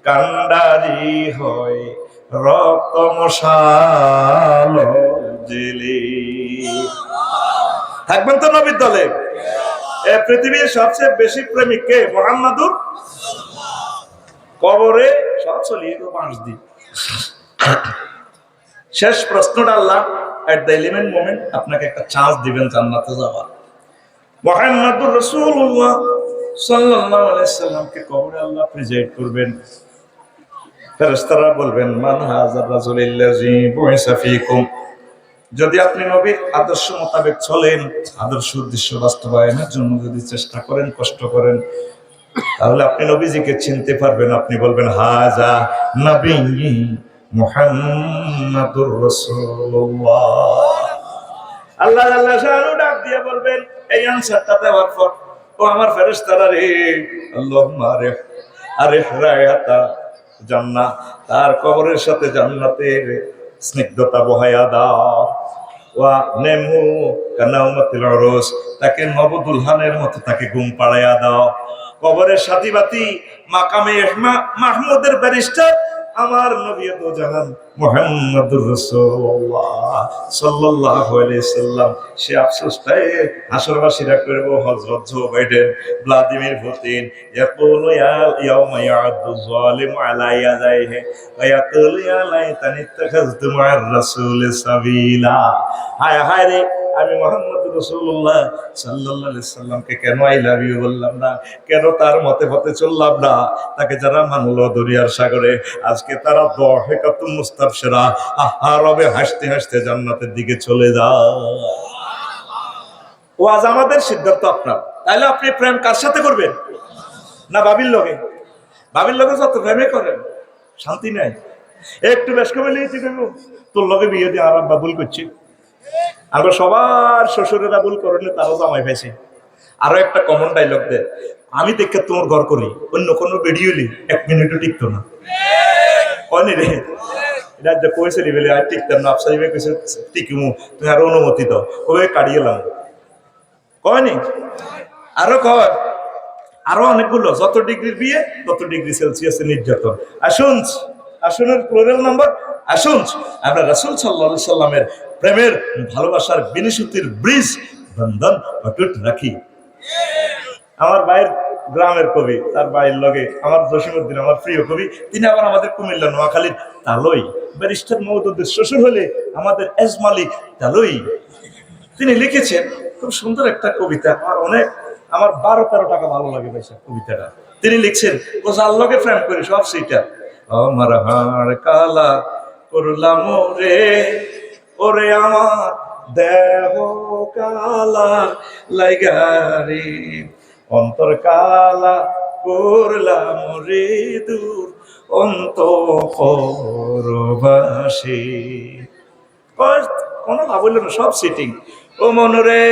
কান্ডারি হয় রক্ত মশাল জেলে। থাকবেন তো নবীর দলে? পৃথিবীর সবচেয়ে বেশি প্রেমিক কে? মুহাম্মাদুর। কবরে সব চলিয়ে গো 5 দিন। শেষ প্রশ্নটা আল্লাহ এট দ্য এলিমেন্ট মোমেন্ট আপনাকে একটা চান্স দিবেন জান্নাতে যাওয়ার। মুহাম্মাদুর রাসূলুল্লাহ সাল্লাল্লাহু আলাইহি সাল্লামকে কবরে আল্লাহ প্রেজেন্ট করবেন। ফেরেশতারা বলবেন মান হাযার রাজুলিল্লাযী বুইসা ফীকুম। যদি আপনি নবীর আদর্শ মোতাবেক চলেন, আদর্শ উদ্দেশ্য বাস্তবায়নের জন্য যদি চেষ্টা করেন, কষ্ট করেন, তাহলে আপনি নবীজিকে চিনতে পারবেন। আপনি বলবেন হাযা নবী মুহাম্মাদুর রাসূলুল্লাহ। আল্লাহ আল্লাহ শানু ডাক দিয়ে বলবেন এই আনসারটা দেওয়ার পর, ও আমার ফেরেশতারা রে, আল্লাহুম্মা আরিফ রায়াতা জান্নাত, তার কবরের সাথে জান্নাতের স্নিগ্ধতা বহায়া দাও। ওয়া নেমু কানাউমাতিল উরুস, তাকে নবদুলহানের মতো তাকে ঘুম পাড়াইয়া দাও। কবরের সাথী বাতি মাকামে মাহমুদের ব্যারিস্টার আমার নবী দো জাহান মুহাম্মাদুর রাসূলুল্লাহ সাল্লাল্লাহু আলাইহি সাল্লাম, সে আফসোসটাই হাসরবাসীরা করব। হযরত জো বাইডেন, ভ্লাদিমির পুতিন ইয়াকুলু ইয়া ইয়াউমা ইয়াদু যালিমু আলা ইয়াদাইহি ওয়া ইয়াকুলু ইয়া লাইতানি ইত্তাখাযতু মা'আর রাসূলি সাবিলা। হায় হায় রে, আমি মুহাম্মদুর রাসূলুল্লাহ সাল্লাল্লাহু আলাইহি সাল্লামকে কেন আই লাভ ইউ বললাম না, কেন তার মতে পথে চললাম না। তাকে যারা মানলো দরিয়ার সাগরে, আজকে তারা দহেকাতুম মুস্তাবশিরা, আহারবে হাসতে হাসতে জান্নাতের দিকে চলে যায়। ও আজ আমাদের সিদ্ধান্ত আপনার। তাইলে আপনি প্রেম কার সাথে করবেন? না বাবির লগে? বাবির লগে যত প্রেমে করেন শান্তি নাই। একটু বেশ করে লিয়েছি তোর লগে বিয়ে দিয়ে আর বাবুল করছি। আমরা সবার শ্বশুরেরা ভুল করেন, তারাও জামাই পাইছে। আরো একটা কমন ডায়লগ দেয়, আমি দেখে তোমার ঘর করি, অন্য কোনো ভিডিওলি 1 মিনিটও টিকতো না। কয়নি রে এটা যে কইছে বলে আর টিকতাম না, আফসারি ভাই কইছে টিকিমু, তুমি আরো অনুমতি দাও, ওই কাটিয়ে এলাম। কয়নি? আরো কয়, আরো অনেকগুলো, যত ডিগ্রির বিয়ে তত ডিগ্রি সেলসিয়াসের নির্যাতন। আসুন, আসুনের প্লুরাল নাম্বার আসুন, আমরা রাসূল সাল্লাল্লাহু আলাইহি সাল্লামের প্রেমের ভালোবাসার বিনিশুতির ব্রিজ বন্ধন অটুট রাখি। আমার ভাইয়ের গ্রামের কবি, তার ভাইয়ের লগে আমার জসিমউদ্দিন, আমার প্রিয় কবি, তিনি আবার আমাদের কুমিল্লা নোয়াখালীর তালই ব্যারিস্টার মওদুদের শ্বশুর হলে আমাদের এজমালি তালই। তিনি লিখেছেন খুব সুন্দর একটা কবিতা, আমার 12-13 টাকা ভালো লাগে ভাইসা কবিতাটা। তিনি লিখছেন, ও যার লগে প্রেম করি সব সেইটা, আমার হাড় কালা করলাম রে, ওরে আমার দেহ কালা লাইগারে, অন্তর কালা করলাম রে দূর অন্তঃপরবাসী। কোনো লাভ হইল না, সব সিটিং। ও মনরে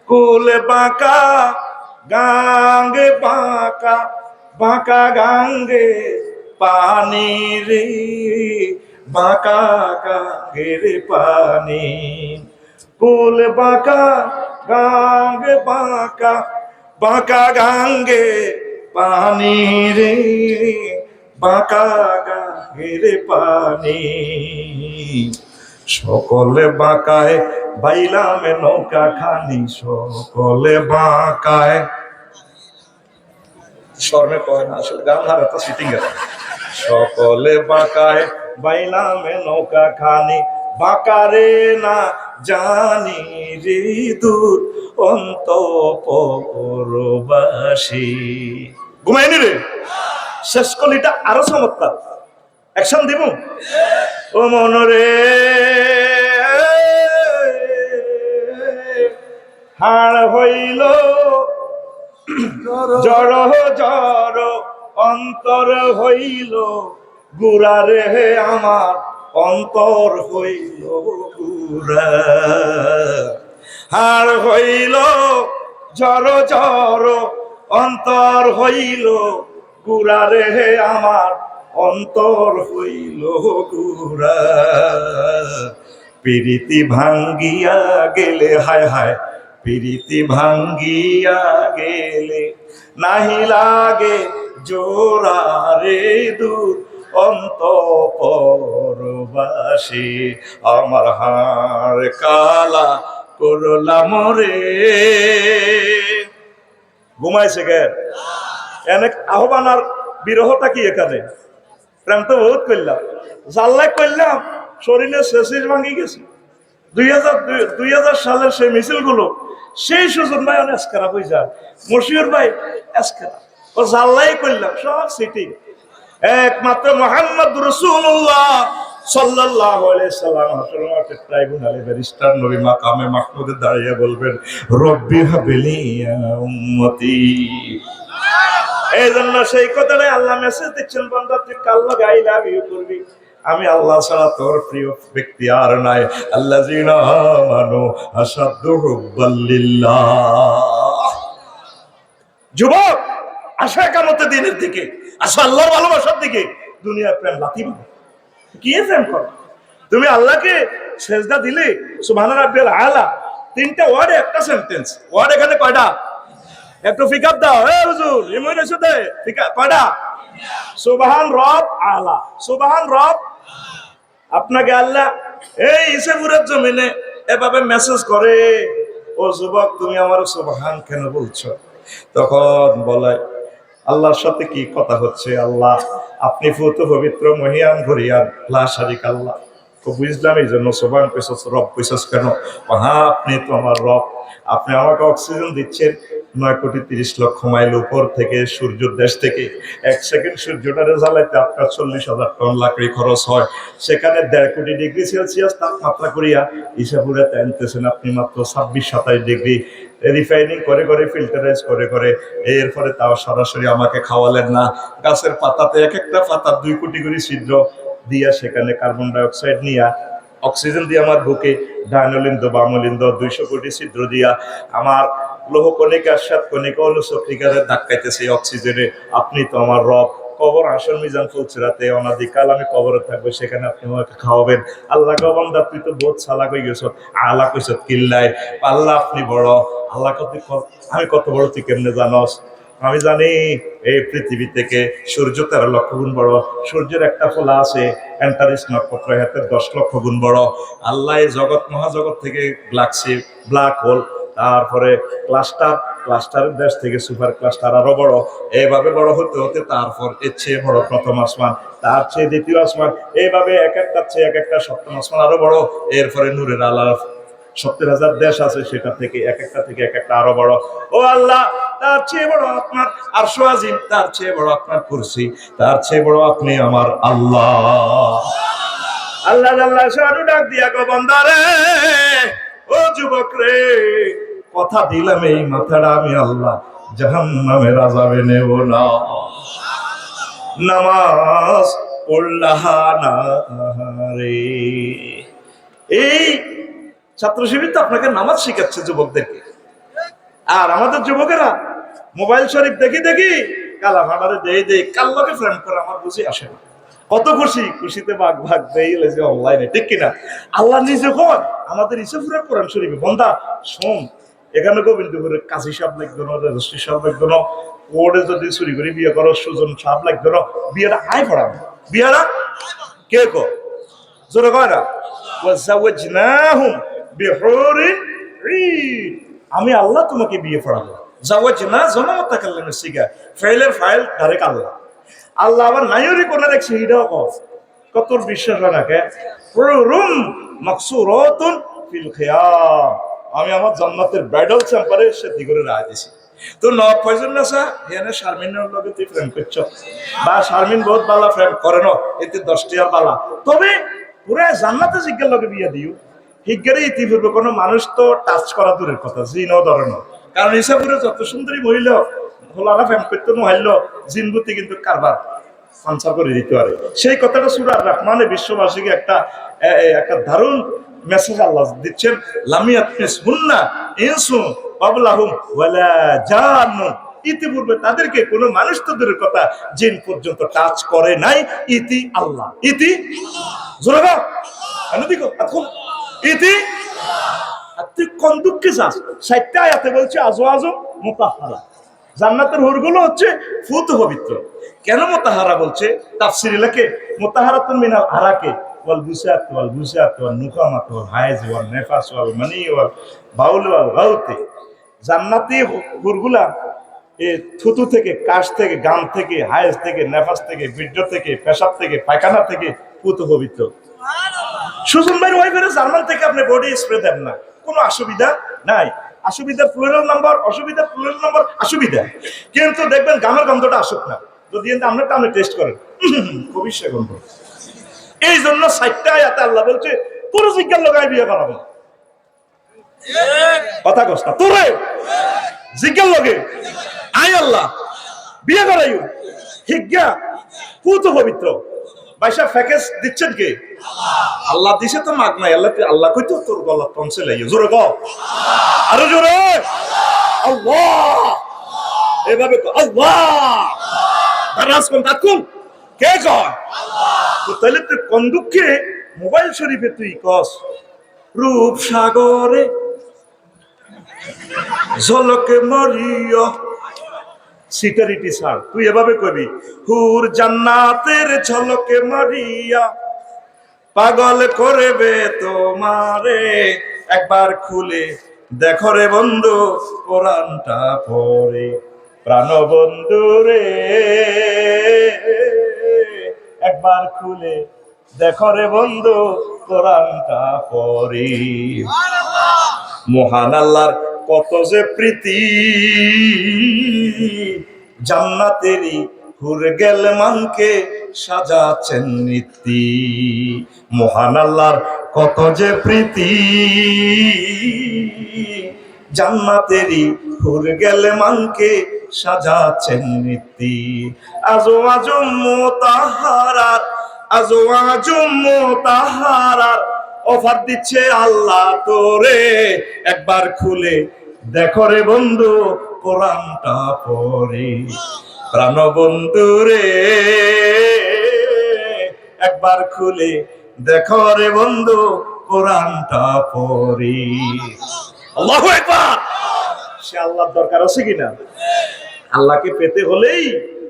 কুলে বাঁকা গাঙ্গে বাঁকা, বাঁকা গাঙ্গে পানি রে, বাঁকা গাঙ্গের পানি। কুল বাঁকা গাঙ্গে বাঁকা, বাঁকা গাঙ্গে পানি রে, বাঁকা গাঙ্গের পানি। সকলে বাঁকায় বাইলাম নৌকা খানি, সকলে বাঁকায়, স্বর্ণে কয় না আসলে গান হারা তো সিটিং গেল। সকলে বাঁকায় বাইলাম নৌকা খানি, বাঁকারে না জানি রে দূর অন্তঃপরবাসী। ঘুমাইনি রে, শেষ কলিটা আরো চমৎকার, অ্যাকশন দিব। ও মনরে হাড় হইল জড় জড়, অন্তর হইল গুড়া রে, আমার অন্তর হইল গুড়া। হাড় হইল জড় জড় অন্তর হইল গুড়া রে আমার অন্তর হইল গুড়া। প্রীতি ভাঙ্গিয়া গেলে, হায় হায় প্রীতি ভাঙ্গিয়া গেলে নাহি লাগে জোড়া রে দূর অন্তঃপরবাসী। আমার হাড় কালা করলাম রে। ঘুমাইছে গে এনে আহ্বান আর বিরহটা কি এখানে? প্রেম তো বহুত করলাম, জাল্লাই করলাম, শরীরে শেষিস ভাঙি গেছে। 2000 সালের সেই মিছিল গুলো, সেই সুজন ভাই অনেক খারাপ হয়ে যায়, মশিউর ভাই এসখারাপ, ও জাল্লাই করলাম সব সিটি। একমাত্র মুহাম্মদ রাসূলুল্লাহ সাল্লাল্লাহু আলাইহি সাল্লাম হাসরের মাঠে ট্রাইব্যুনালে ব্যারিস্টার নবী মাকামে মাহমুদে দাঁড়িয়ে বলবেন, রব্বি হাবলি ইয়া উম্মতি। এই জন্য সেই কথাটাই আল্লাহ মেসেজ দিচ্ছেন, বান্দা তুই কাল লাগাই লাভ ইউ করবি, আমি আল্লাহ ছাড়া তোর প্রিয় ব্যক্তি আর নাই। আল্লাযীনা আমানু আশাদ্দু হুব্বাল লিল্লাহ। যুবক, আসা কিয়ামতের দিনের দিকে, আসা আল্লাহর ভালোবাসার দিকে। দুনিয়ার প্রেম লাথি কি প্রেম কর? তুমি আল্লাহকে সেজদা দিলে সুবহান রাব্বিয়াল আলা, তিনটা ওয়ার্ডে একটা সেন্টেন্স। ওয়ার্ড এখানে কয়টা? একটু পিকআপ দাও। এ হুজুর ইমন এসে পিকআপ কয়টা? সুবহান রব আলা, সুবহান রব। আপনাকে আল্লাহ এই ইসেপুরের জমিনে এভাবে মেসেজ করে, ও যুবক তুমি আমার সুবহান কেন বলছো? তখন বলে আল্লাহর সাথে কি কথা হচ্ছে? আল্লাহ আপনি ফুত পবিত্র মহিয়ান ঘরিয়ান লা শারিক আল্লাহ। তো বুঝলাম এই জন্য সুবহান কইছস, রব কইছস কেন? হ্যাঁ আপনি তো আমার রব, আপনি আমাকে অক্সিজেন দিচ্ছেন 9,30,00,000 মাইল উপর থেকে, সূর্যের দেশ থেকে। 1 সেকেন্ড সূর্যটারে জ্বালাইতে আপনার 40,000 টন লাকড়ি খরচ হয়। সেখানে 1.5 কোটি ডিগ্রি সেলসিয়াস তাপমাত্রা করিয়া ইসাপুরে আনতেছেন আপনি মাত্র 26-27 ডিগ্রি। রিফাইনিং করে করে, ফিল্টারাইজ করে করে, এরপরে তাও সরাসরি আমাকে খাওয়ালেন না। গাছের পাতাতে এক একটা পাতা 2 কোটি করে ছিদ্র দিয়া, সেখানে কার্বন ডাই অক্সাইড নিয়া অক্সিজেন দিয়ে আমার বুকে ডায়নোলিন্দ বামলিন্দ 200 কোটি ছিদ্র দিয়া আমার লৌহ কণিকা, শ্বেত কণিকা, অনুচক্রিকারে ধাক্কাইতেছে অক্সিজেনে। আপনি তো আমার রব। কবর আসল মিজান ফুলসিরাতে অনাদিকাল আমি কবরে থাকবো, সেখানে আপনি আমাকে খাওয়াবেন। আল্লাহ গবন্দা তুই তো বহুত চালাক হয়ে গেছ, আল্লাহ কইস কিল্লাই। আল্লাহ আপনি বড়, আল্লাহ কত, আমি কত বড় তুই কেমনে জানস? আমি জানি এই পৃথিবী থেকে সূর্য 13 লক্ষ গুণ বড়। সূর্যের একটা ফোলা আছে অ্যান্টারিস নক্ষত্র, হাতে 10 লক্ষ গুণ বড়। আল্লাহ এই জগৎ মহাজগৎ থেকে গ্যালাক্সি, ব্ল্যাক হোল, তারপরে ক্লাস্টারের দেশ থেকে সুপার ক্লাস্টার আরো বড়। এইভাবে বড় হতে হতে তারপর এর চেয়ে বড় প্রথম আসমান, তার চেয়ে দ্বিতীয় আসমান, এইভাবে এক একটা চেয়ে এক একটা সপ্তম আসমান আরো বড়। এরপরে নূরের আল্লাহ 70,000 দেশ আছে, সেটা থেকে এক একটা আরো বড়। ও আল্লাহ, তার চেয়ে বড় আপনার আরশ আজিম, তার চেয়ে বড় আপনার কুরসি, তার চেয়ে বড় আপনি আমার আল্লাহ। আল্লাহ আল্লাহ শানু ডাক দিয়া গো বান্দা রে, ও যুবক রে, কথা দিলাম এই মাথাটা আমি আল্লাহ জাহান্নামের আযাবে নেব না। নামাজ পড়লাহ না রে। এই ছাত্র শিবির তো আপনাকে নামাজ শিখাচ্ছে যুবকদেরকে, আর আমাদের যুবকেরা মোবাইল শরীফ দেখি দেখি কালা ভাড়ারে দেই কাল্লাকে ফ্রেন্ড করে, আমার বুঝি আসে না। কত খুশিতে ভাগ ভাগ দেইলে যে অনলাইনে, ঠিক কিনা? আল্লাহ নিজে কর আমাদের ইসেপুরের কোরআন শরীফে, বন্দা শোন, এখানে গোবিন্দপুরের কাজী সাহেব লাগতো না, রেজিস্ট্রি সাহেব লাগতো না, কোর্টে যদি চুরি করে বিয়ে করো সুজন সাহেব লাগতো না, বিয়েটা আয় পড়াবো। বিয়েটা কে কো জোরে কয় না? ওয়াজাওয়াজনাহুম বিহুরিন ঈন, আমি আল্লাহ তোমাকে বিয়ে পড়াবো। জাওয়াজনা জমা তাকাল্লামের সিগা, ফাইলের ফাইল ডাইরেক্ট আল্লাহ। আল্লাহ আবার নাইরি কোনা দেখছি এটাও কস, কত বিশ্বাস হয় না কে? হুরুম মাকসুরাতুন ফিল খিয়াম, আমি আমার জান্নাতের ব্রাইডাল চেম্বারে সেটি করে রায় দিছি। তো নব পয়জন না সা এখানে শারমিনের লগে তুই প্রেম করছ, বা শারমিন বহুত বালা প্রেম করে না, এতে 10টি আর বালা, তবে পুরা জান্নাতে জিজ্ঞার লগে বিয়ে দিও। হিজ্ঞারে ইতিপূর্বে কোনো মানুষ তো টাচ করা দূরের কথা, জিনও ধরে না। কারণ ইসাপুরে যত সুন্দরী মহিলা হোলারা প্রেম করতে নহইল, জিনবুতি কিন্তু কারবার সঞ্চার করে দিতে পারে। সেই কথাটা সূরা আর রহমানে বিশ্ববাসীকে একটা দারুণ মেসেজ আল্লাহ দিচ্ছেন, লামিয়াত মিসহুন্না ইনসু ক্বাবলাহুম ওয়ালা জান্নুন, ইতিপূর্বে তাদেরকে কোনো মানুষ তো দূরের কথা জিন পর্যন্ত টাচ করে নাই। ইতি আল্লাহ, ইতি জোরে গাও আনুদিকো আতকুম ইতি। আর তুই কোন দুঃখে যাস? 60টা আয়াতে বলছে আজওয়াজু মুতাহহারা, জান্নাতের হুরগুলো হচ্ছে ফুত পবিত্র। কেন মুতাহহারা বলছে? তাফসীরে লেখে মুতাহহারাতুন মিনাল আরাকে ওয়াল বুসাত ওয়াল বুসাত ওয়াল নুকামাত ওয়াল হায়জ ওয়াল নেফাস ওয়াল মানি ওয়াল বাউল ওয়াল গাউতি। জান্নাতি হুরগুলা এই থুতু থেকে, কাশ থেকে, গাম থেকে, হায়েজ থেকে, নেফাস থেকে, বীর্য থেকে, পেশাব থেকে, পায়খানা থেকে পুত পবিত্র। সুজন ভাইয়ের ওয়াইফের জার্মান থেকে আপনি বডি স্প্রে দেন না, কোনো অসুবিধা নাই। অসুবিধার প্লুরাল নাম্বার, অসুবিধার প্লুরাল নাম্বার অসুবিধা, কিন্তু দেখবেন গামের গন্ধটা আসুক না। যদি আপনারটা আপনি টেস্ট করেন, খুবই সে গন্ধ। এই জন্য 60টা আয়াতে আল্লাহ বলছে পুরো জিজ্ঞার লোকায় বিয়ে করাবো। কথা কস না তোরে জিজ্ঞার লগে আই আল্লাহ বিয়ে করাইও হিজ্ঞা পুত পবিত্র। বাইশা প্যাকেজ দিচ্ছেন কে? আল্লাহ দিছে তো মাগ নাই। আল্লাহ কইতো তোর গলা টনসিল আইও, জোরে কও আরো জোরে আল্লাহ, এভাবে কও আল্লাহ। দারাজ কোন তাকুম কে কয়? তো তাহলে তুই কোন দুঃখে মোবাইল শরীফে তুই কস রূপ সাগরে ঝলকে মরিয় সিটারিটি ছাড়, তুই এভাবে কবি হুর জান্নাতের ঝলকে মরিয়া পাগল করবে তোমারে, একবার খুলে দেখো রে বন্ধু কোরআনটা পড়ে, প্রাণ বন্ধু রে একবার খুলে দেখো রে বন্ধু কোরআনটা পড়ে। মহান আল্লাহর কত যে প্রীতি, জান্নাতেরই হুর গেল মানকে সাজাচ্ছেন নীতি। মহান আল্লাহর কত যে প্রীতি, জান্নাতেরই হুর গেল মানকে সাজাচ্ছেন নীতি। আজো আজো মুতাহহারাত, আজো আজো মুতাহহারাত অফার দিচ্ছে আল্লাহ তোরে, একবার খুলে দেখো রে বন্ধু কোরআনটা পড়ে, প্রাণ বন্ধু রে একবার খুলে দেখো রে বন্ধু কোরআনটা পড়ে। আল্লাহু আকবার। সে আল্লাহর দরকার আছে কিনা? আল্লাহকে পেতে হলেই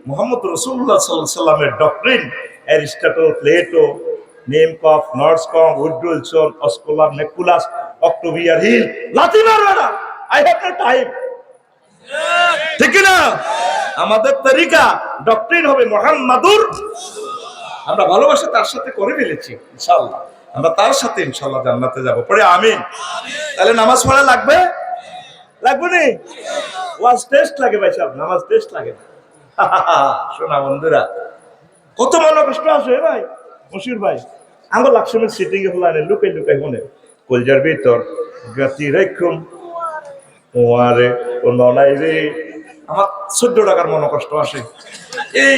মুহাম্মদ রাসূলুল্লাহ সাল্লাল্লাহু আলাইহি ওয়াসাল্লামের ডক্ট্রিন, অ্যারিস্টটল, প্লেটো, নেমকফ, নর্সকম, উডউইলসন, অস্কোলার, নেকুলাস, অক্টোভিয়ার হিল, লাতিমার বেড়া, আই হ্যাভ নো টাইম। ঠিক না? আমাদের তরিকা ডক্ট্রিন হবে মুহাম্মাদুর। আমরা ভালোবাসা তার সাথে করে ফেলেছি, ইনশাআল্লাহ আমরা তার সাথে ইনশাআল্লাহ জান্নাতে যাব। পড়ে আমিন। তাহলে নামাজ পড়া লাগবে, লাগবে না? ওয়াজ টেস্ট লাগে ভাই সাহেব, নামাজ টেস্ট লাগে। শোনা বন্ধুরা, কত মনে কষ্ট আছে ভাই মশির ভাই। আমার লাকসামের সিটিং এ হলানে লুকাই লুকাই মনে কলজার ভিতর গাতি রাখুম ওয়ারে ও নলাই রে। আমার 14 টাকার মনে কষ্ট আসে। এই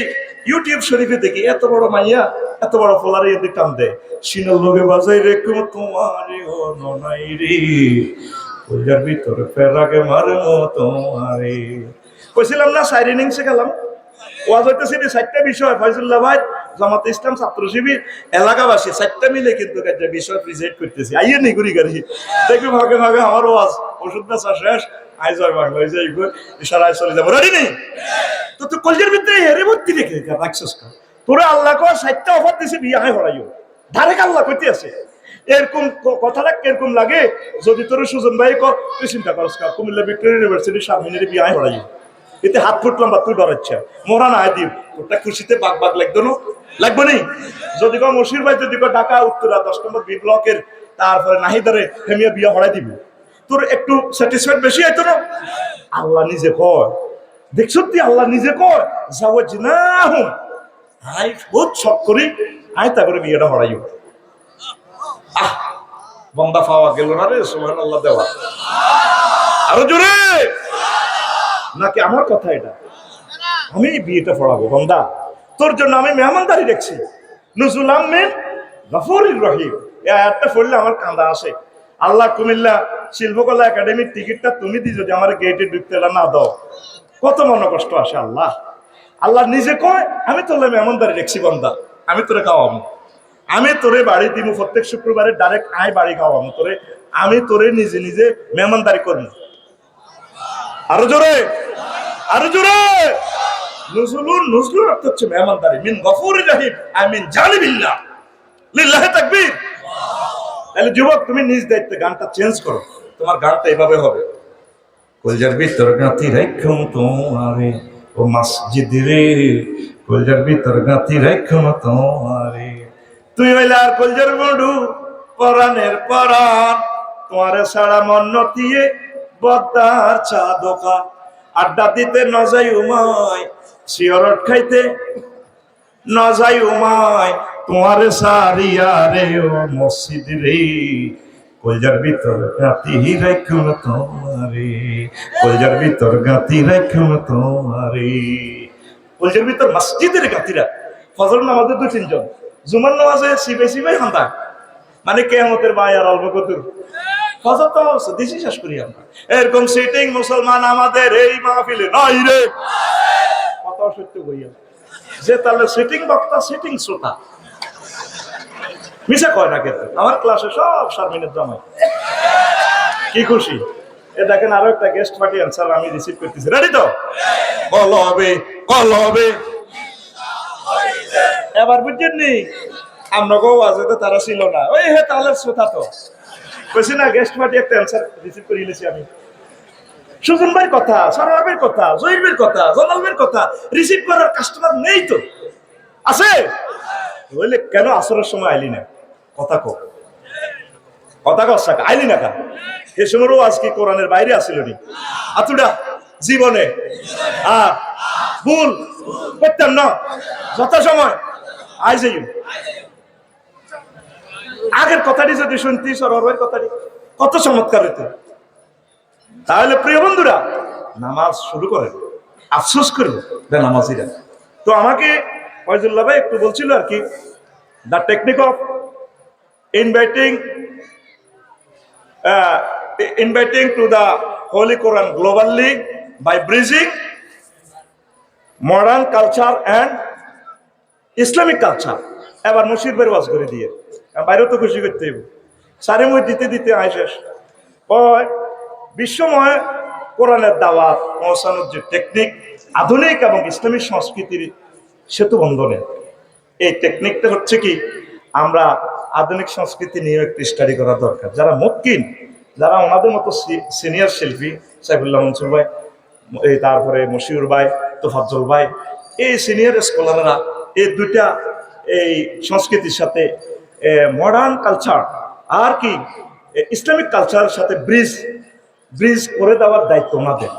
ইউটিউব শরীফে দেখি এত বড় মাইয়া, এত বড় ফলারে এদিক টান দেয়, সিনাল লগে বাজাই রেখুম তোমারে ও নলাই রে, কলজার ভিতর ফেরাকে মারমো তোমারে। কইছিলাম না সাইড ইনিংসে গেলাম, ওয়াজ হইতেছে 4টা বিষয়। ফয়জুল্লাহ ভাই, জামাত ইসলাম, ছাত্র শিবির, এলাকাবাসী 4টা মিলে কিন্তু একটা বিষয় প্রেজেন্ট করতেছি। আইয়ে নি ঘুরি গাড়ি দেখবি ভাগে ভাগে আমার ওয়াজ ওষুধ বেচা শেষ, আই জয় বাংলা যাই ইশারায় চলে যাবো। রেডি নেই তো? তুই কলজের ভিতরে হেরে ভর্তি রেখে রাখছিস না? তোরা আল্লাহ কো 4টা অফার দিছে বিয়ে হয় হরাইও, ধারেক আল্লাহ কইতে আছে। এরকম কথাটা কিরকম লাগে যদি তোর সুজন ভাই কো তুই চিন্তা করস কা কুমিল্লা ভিক্টোরিয়া ইউনিভার্সিটির সামনে বিয়ে হয় হরাইও, এতে হাত ফুট লম্বা তুই ডরাচ্ছা মোরা না দিব তোরটা খুশিতে বাগ বাগ লাগতো না, লাগবে নি? যদি কো মশির ভাই, যদি কো ঢাকা উত্তরা 10 নম্বর বি ব্লকের, তারপরে নাহিদারে হেমিয়া বিয়ে হরাই দিব, তোর একটু স্যাটিসফাইড বেশি হইতো না? আল্লাহ নিজে কয়, দেখছো তুই আল্লাহ নিজে কয় যাওয়াজনাহুম, আই বহুত শখ করি আই তা করে বিয়েটা হরাইও। আহ বন্দা পাওয়া গেল না রে, সুবহানাল্লাহ দেওয়া আরো জোরে। নাকি আমার কথা এটা? আমি বিয়েটা পড়াবো বন্দা, তোর জন্য আমি মেহমানদারি দেখছি। নুজুলাম মিন গফুরির রহিম, এই আয়াতটা পড়লে আমার কান্দা আসে। আল্লাহ কুমিল্লা শিল্পকলা একাডেমির টিকিটটা তুমি দি যদি আমার গেটে ঢুকতে না দাও, কত মনে কষ্ট আসে। আল্লাহ আল্লাহ নিজে কয় আমি তোলে মেহমানদারি রেখছি বন্দা, আমি তোরে খাওয়াবো, আমি তোরে বাড়ি দিব প্রত্যেক শুক্রবারে ডাইরেক্ট আয় বাড়ি খাওয়াবো তোরে, আমি তোরে নিজে নিজে মেহমানদারি করবো। আরো জোরে, আরো জোরে। নজরুল অর্থ হচ্ছে মেহমানদারি, মিন গফুরির রহিম, আই মিন জালিবিল্লাহ, লিল্লাহি তাকবীর। তাহলে যুবক তুমি নিজ দায়িত্বে গানটা চেঞ্জ করো, তোমার গানটা এভাবে হবে, কলজার ভিতর গাঁথি রাখুম তোমারে ও মসজিদ রে, কলজার ভিতর গাঁথি রাখুম তোমারে, তুই হইলে আর কলজার বড়ু পরাণের পরাণ, তোমারে সারা মন নতিয়ে বদ্দার চা দোকান, আড্ডা দিতে ন যাই উমায়, সিগারেট খাইতে ন যাই উমায়, তোমারে সারিয়া রে ও মসজিদ রে, কলজার ভিতর গাঁথি রাখুম তোমারে, কলজার ভিতর গাঁথি রাখুম তোমারে। কলজার ভিতর মসজিদের গাঁথিরা ফজর নামাজে 2-3 জন, জুমার নামাজে সিবে সিবে হান্তা, মানে কিয়ামতের ভাই আর অল্প কদুর ফজর তো দেশি শেষ করি আমরা। এরকম সিটিং মুসলমান আমাদের এই মাহফিলে নাই রে, কথা সত্য কইয়া যে তাহলে সিটিং বক্তা সিটিং শ্রোতা মিশা কয় না কিন্তু। আমার ক্লাসে সব শারমিনের জামাই, কি খুশি। এ দেখেন আরো একটা গেস্ট পার্টি অ্যান্সার আমি রিসিভ করতেছি, রেডি তো? কল হবে, কল হবে। এবার বুঝছেন নি আমরা গো আজ তো তারা ছিল না, ওই হে তাহলে শ্রোতা তো কইছি না, গেস্ট পার্টি একটা অ্যান্সার রিসিভ করে নিয়েছি আমি। সুজন ভাইয়ের কথা, সরোয়ার ভাইয়ের কথা, জহির ভাইয়ের কথা, জলাল ভাইয়ের কথা রিসিভ করার কাস্টমার নেই তো, আছে বললে কেন আসরের সময় আইলি না? কথা কো, কথা কসাক আইলি না কেন? এ সময়ও আজকে কোরআনের বাইরে আসিল নি আতুডা জীবনে ভুল করতাম না, যথা সময় আই যাই। আগের কথাটি যদি শুনতি সরোয়ার কথাটি কত চমৎকার হতো। তাহলে প্রিয় বন্ধুরা নামাজ শুরু করেন, আফসোস করবে নামাজিরা। তো আমাকে ফয়জুল্লাহ ভাই একটু বলছিল আর কি, the technique of inviting to the Holy Quran globally by bridging modern culture and Islamic culture. এবার মুর্শিদ ভাই ওয়াজ করে দিয়ে বাইরেও তো খুশি করতে হবে, সারে মই দিতে দিতে আইসেস বিশ্বময় কোরআনের দাওয়াত পৌঁছানোর যে টেকনিক, আধুনিক এবং ইসলামিক সংস্কৃতির সেতু বন্ধনে, এই টেকনিকটা হচ্ছে কি আমরা আধুনিক সংস্কৃতি নিয়ে একটু স্টাডি করা দরকার। যারা মুকিন, যারা ওনাদের মতো সিনিয়র শিল্পী, সাইফুল্লাহ মনসুর ভাই, এই তারপরে মশিউর ভাই, তোফাজ্জল ভাই, এই সিনিয়র স্কলাররা এই দুইটা এই সংস্কৃতির সাথে মডার্ন কালচার আর কি ইসলামিক কালচারের সাথে ব্রিজ করে দেওয়ার দায়িত্ব ওনাদের।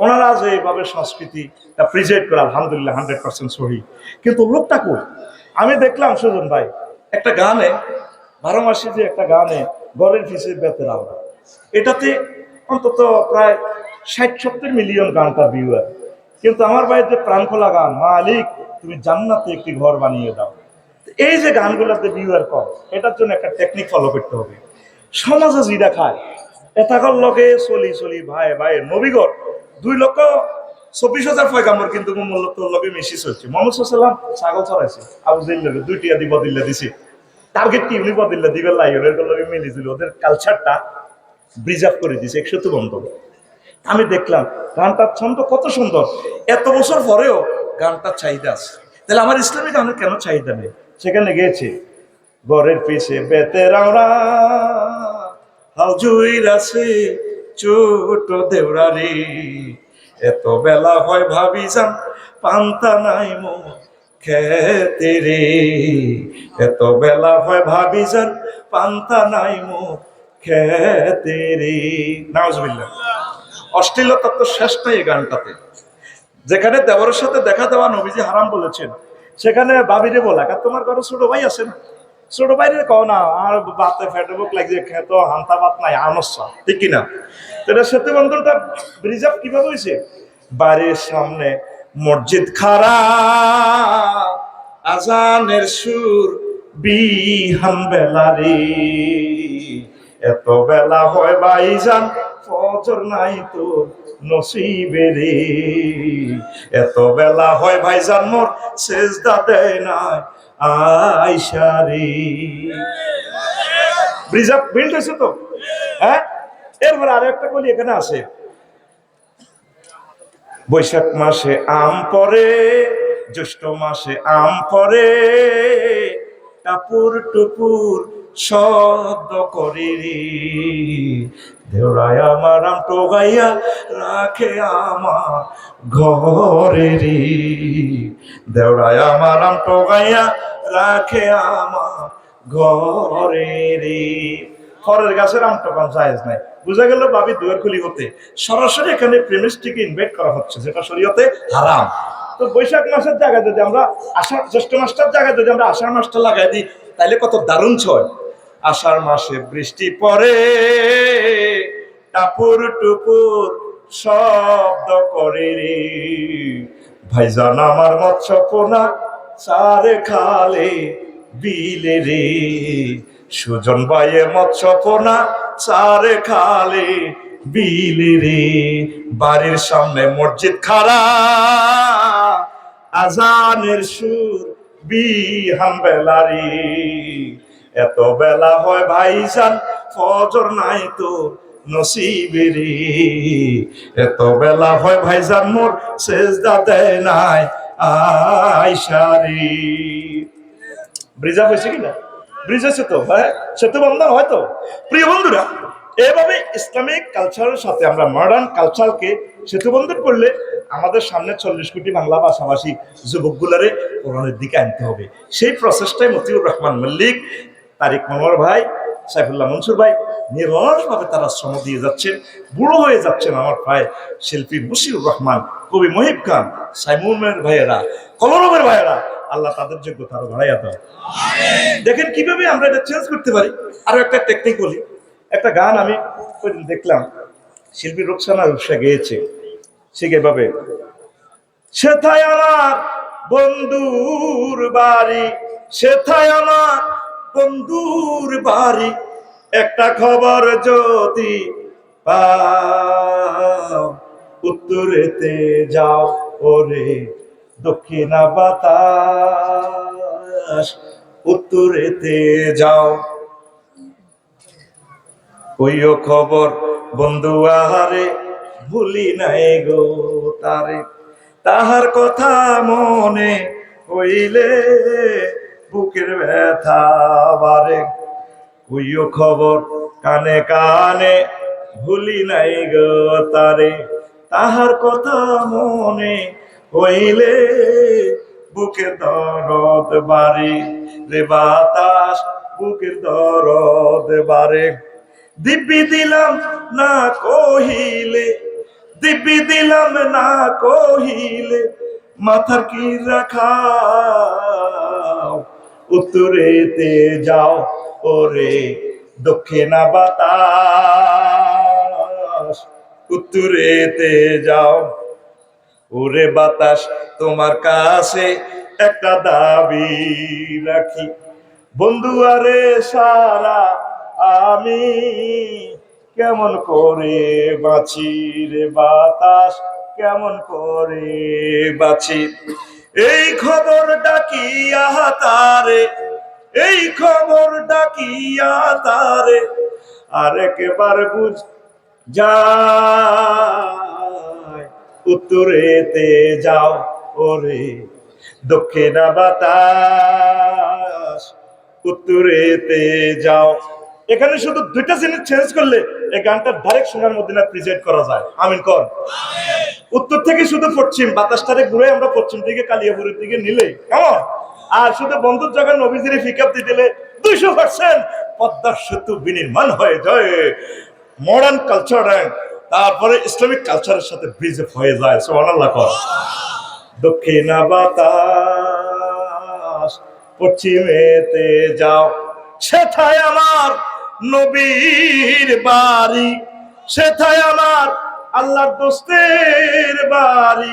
ওনারা যে এইভাবে সংস্কৃতিটা প্রিজার্ভ করে আলহামদুলিল্লাহ 100% সহি। কিন্তু লোকটা কই আমি দেখলাম সুজন ভাই একটা গানে, 12 মাসে যে একটা গানে ঘরের পিছিয়ে বেতের আওড়া, এটাতে অন্তত প্রায় 60-70 মিলিয়ন গানটা ভিউয়ার। কিন্তু আমার ভাইয়ের যে প্রাণ খোলা গান, মালিক তুমি জান্নাতে একটি ঘর বানিয়ে দাও, এই যে গানগুলোতে ভিউয়ার কম, এটার জন্য একটা টেকনিক ফলো করতে হবে। সমাজে জিরা খায় এটাকর লগে চলি ভাই ভাই নবীগর 2,24,000 পয়গাম্বর কিন্তু মোহাম্মদ লগে মিশি চলছে। মোহাম্মদ সাল্লাল্লাহু আলাইহি ওয়াসাল্লাম ছাগল চড়াইছে, আবু জাহেল লগে 2টিয়া দিব দিল্লা দিছে, টার্গেট কি উনি বদিল্লা দিবেন লাই, ওদের লগে মিলিছিল, ওদের কালচারটা ব্রিজ আপ করে দিছে 100 বন্ধ। আমি দেখলাম গানটার ছন্দ কত সুন্দর, এত বছর পরেও গানটার চাহিদা আছে। তাহলে আমার ইসলামিক গানের কেন চাহিদা নেই? সেখানে গেছে ঘরের পিছে বেতের আওড়া, হাউজুইর আছে ছোট দেওরারি, এত বেলা হয় ভাবি যান পান্তা নাই মো খেতে রে, এত বেলা হয় ভাবি যান পান্তা নাই মো খেতে রে। নাউজুবিল্লাহ। অশ্লীলতা তো শেষ নাই এই গানটাতে। যেখানে দেবরের সাথে দেখা দেওয়া নবীজি হারাম বলেছেন, সেখানে ভাবিরে বলা তোমার ঘরে ছোট ভাই আছে না, ছোট ভাইরে কও না আর বাতে ফেটবুক লাগছে খেতো হান্তা ভাত নাই আনসা, ঠিক কিনা? এটা সেতু বন্ধনটা ব্রিজ আপ কিভাবে হয়েছে? বাড়ির সামনে মসজিদ খাড়া, আজানের সুর বিহান বেলা রে, এত বেলা হয় ভাইজান ফজর নাই তো নসিবে রে, এত বেলা হয় ভাইজান মোর সেজদা দেয় না আয়সা রে। ব্রিজ আপ বিল্ড হয়েছে তো, হ্যাঁ। এরপর আরো একটা কলি এখানে আছে, বৈশাখ মাসে আম পরে, জ্যৈষ্ঠ মাসে আম পরে, টাপুর টুপুর শব্দ করে রে, দেওরায় আমার আম টোগাইয়া রাখে আমার ঘরে রে, দেওরায় আমার আম টোগাইয়া রাখে আমার ঘরে রে। ফরের গাছের আম টোকান জায়েজ নাই, বুঝা গেল ভাবি দুয়ার খুলি হতে সরাসরি এখানে প্রেমিসটিকে ইনভাইট করা হচ্ছে, যেটা শরীয়তে হারাম। তো বৈশাখ মাসের জায়গায় যদি আমরা আষাঢ় জ্যৈষ্ঠ মাসটার জায়গায় যদি আমরা আষাঢ় মাসটা লাগাই দিই, তাইলে কত দারুণ ছয়। আষাঢ় মাসে বৃষ্টি পড়ে, টাপুর টুপুর শব্দ করে রে, ভাইজান আমার মৎস্য পোনা চারে খালে বিলে রে, সুজন ভাইয়ে মৎস্য পোনা চারে খালে বিলে রে, বাড়ির সামনে মসজিদ খাড়া, আজানের সুর বিহান বেলা রে, এত বেলা হয় ভাইজান ফজর নাই তো নসিবে রে, এত বেলা হয় ভাইজান মোর সেজদা দেয় নাই আয়সা রে। ব্রিজ আপ হয়েছে কিনা? ব্রিজ হয়েছে তো, হ্যাঁ, সেতু বন্ধন হয়তো। প্রিয় বন্ধুরা, এভাবে ইসলামিক কালচারের সাথে আমরা মডার্ন কালচারকে সেতু বন্ধন করলে আমাদের সামনে 40 কোটি বাংলা ভাষাভাষী যুবকগুলারে কোরআনের দিকে আনতে হবে। সেই প্রসেসটাই মতিউর রহমান মল্লিক, তারিক মনোয়ার ভাই, সাইফুল্লাহ মনসুর ভাই নিরলসভাবে তারা শ্রম দিয়ে যাচ্ছেন। বুড়ো হয়ে যাচ্ছেন আমার ভাই শিল্পী মুশিউর রহমান, কবি মহিব খান, সাইমুনের ভাইয়েরা, কলরবের ভাইয়েরা, আল্লাহ তাদের যোগ্যতা আরো বাড়াইয়া দাও। দেখেন কিভাবে আমরা এটা চেঞ্জ করতে পারি। আরো একটা টেকনিক বলি, একটা গান আমি দেখলাম শিল্পী রোকসানা রূপসা গেয়েছে, সে এভাবে, সেথায় আমার বন্ধুর বাড়ি, সেথায় আমার বন্ধুর বাড়ি, একটা খবর যদি পাও, উত্তরেতে যাও ওরে দক্ষিণা বাতাস, উত্তরেতে যাও, ওইও খবর বন্ধু আহারে ভুলি নাই গো তারে, তাহার কথা মনে হইলে বুকের ব্যথা বাড়ে, ওইও খবর কানে কানে ভুলি নাই গো তারে, তাহার কথা মনে হইলে বুকের দরদ বাড়ে রে বাতাস, বুকের দরদ বাড়ে, দিব্যি দিলাম না কহিলে, দিব্যি দিলাম না কহিলে, মাথার কি রাখাও, উত্তরেতে যাও ওরে দক্ষিণা বাতাস, উত্তরেতে যাও, ওরে বাতাস তোমার কাছে একটা দাবি রাখি, বন্ধু আরে সারা আমি কেমন করে বাঁচি রে বাতাস, কেমন করে বাঁচি, এই খবর ডাকিয়া তারে, এই খবর ডাকিয়া তারে, আর একবার বুঝ যায়, উত্তরেতে যাও ওরে দক্ষিণা বাতাস, উত্তরেতে যাও। এখানে শুধু দুইটা জিনিস চেঞ্জ করলে এই গানটা ডাইরেক্ট সোনার মদিনা প্রেজেন্ট করা যায়। আমিন কর। উত্তর থেকে শুধু পশ্চিম বাতাসটারে ঘুরে আমরা পশ্চিম দিকে কালিয়াপুরের দিকে নিলে কেমন, আর শুধু বন্ধুর জায়গায় নবীজির পিক আপ দিয়ে দিলে 200% পদ্মার সেতু বিনির্মাণ হয়ে যায়। মডার্ন কালচার তারপরে ইসলামিক কালচারের সাথে ব্রিজ হয়ে যায়। সুবহানাল্লাহ কর। দক্ষিণা বাতাস পশ্চিমেতে যাও, সেথায় আমার নবীর বাড়ি, সেথায় আমার আল্লাহর দোস্তের বাড়ি,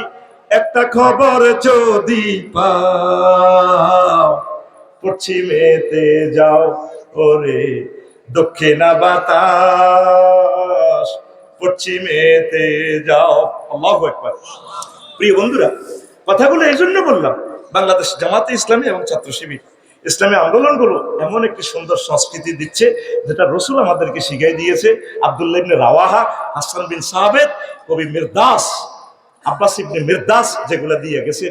একটা খবর যদি পাও, পশ্চিমেতে যাও ওরে দক্ষিণা বাতাস, পশ্চিমেতে যাও। আল্লাহু আকবার। প্রিয় বন্ধুরা, কথাগুলো এই জন্য বললাম, বাংলাদেশ জামাতে ইসলামী এবং ছাত্র শিবির ইসলামী আন্দোলনগুলো এমন একটি সুন্দর সংস্কৃতি দিচ্ছে যেটা রসুল আমাদেরকে শিখাই দিয়েছে। আব্দুল্লাহ ইবনে রাওয়াহা, হাসান বিন সাহাবেদ, কবি মিরদাস, আব্বাস ইবনে মিরদাস যেগুলো দিয়ে গেছে,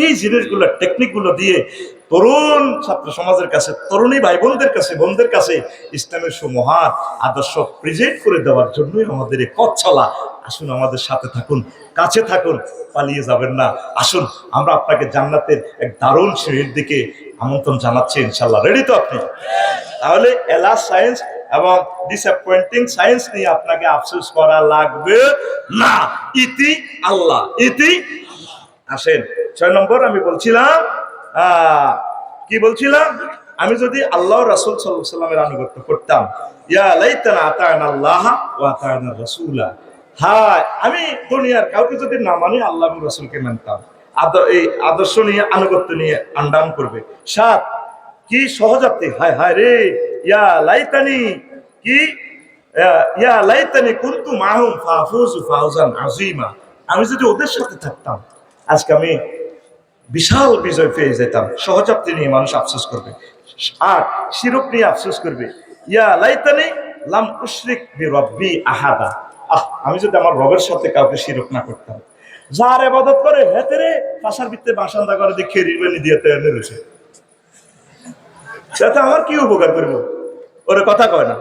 এই জিনিসগুলো টেকনিকগুলো দিয়ে তরুণ ছাত্র সমাজের কাছে, তরুণী ভাই বোনদের কাছে, বোনদের কাছে ইসলামের সুমহান আদর্শ প্রেজেন্ট করে দেওয়ার জন্যই আমাদের এই পথ চলা। আসুন আমাদের সাথে থাকুন, কাছে থাকুন, পালিয়ে যাবেন না। আসুন আমরা আপনাকে জান্নাতের এক দারুণ সিঁড়ির দিকে আমন্ত্রণ জানাচ্ছি ইনশাল্লাহ। রেডি তো আপনি? তাহলে এলাস সায়েন্স এবং ডিসঅ্যাপয়েন্টিং সায়েন্স নিয়ে আপনাকে আফসোস করা লাগবে না। ইতি আল্লাহ, ইতি। আসেন 6 নম্বর আমি বলছিলাম, কি বলছিলাম? আমি যদি আল্লাহ রাসূল সাল্লাল্লাহু আলাইহি সাল্লামের আনুগত্য করতাম, ইয়া লাইতানা আতানা আল্লাহ ওয়া আতানা রাসূলা। হ্যাঁ, আমি দুনিয়ার কাউকে যদি না মানি, আল্লাহ এবং রাসূলকে মানতাম। এই আদর্শ নিয়ে, আনুগত্য নিয়ে আন্ডান করবে। 7, কি সহজাতি, হায় হায় রে, ইয়া লাইতানি, কি ইয়া লাইতানি কুনতু মাহুম ফাফুজু ফাওজান আযীমা। আমি যদি ওদের সাথে থাকতাম, আজকে আমি বিশাল বিজয় পেয়ে যেতাম। সহজাতি নিয়ে মানুষ আফসোস করবে। 8, শিরক নিয়ে আফসোস করবে। ইয়া লাইতানি লাম উশরিক বিরব্বি আহাদা। আমি যদি আমার রবের সাথে কাউকে শিরক না করতাম। যার ইবাদত করে হেতেরে পাশার ভিতরে বাসান্দা করে দেখে রিবেনি দিয়ে তেনে রয়েছে, সেটা আমার কি উপকার করবো? ওরে কথা কয় না।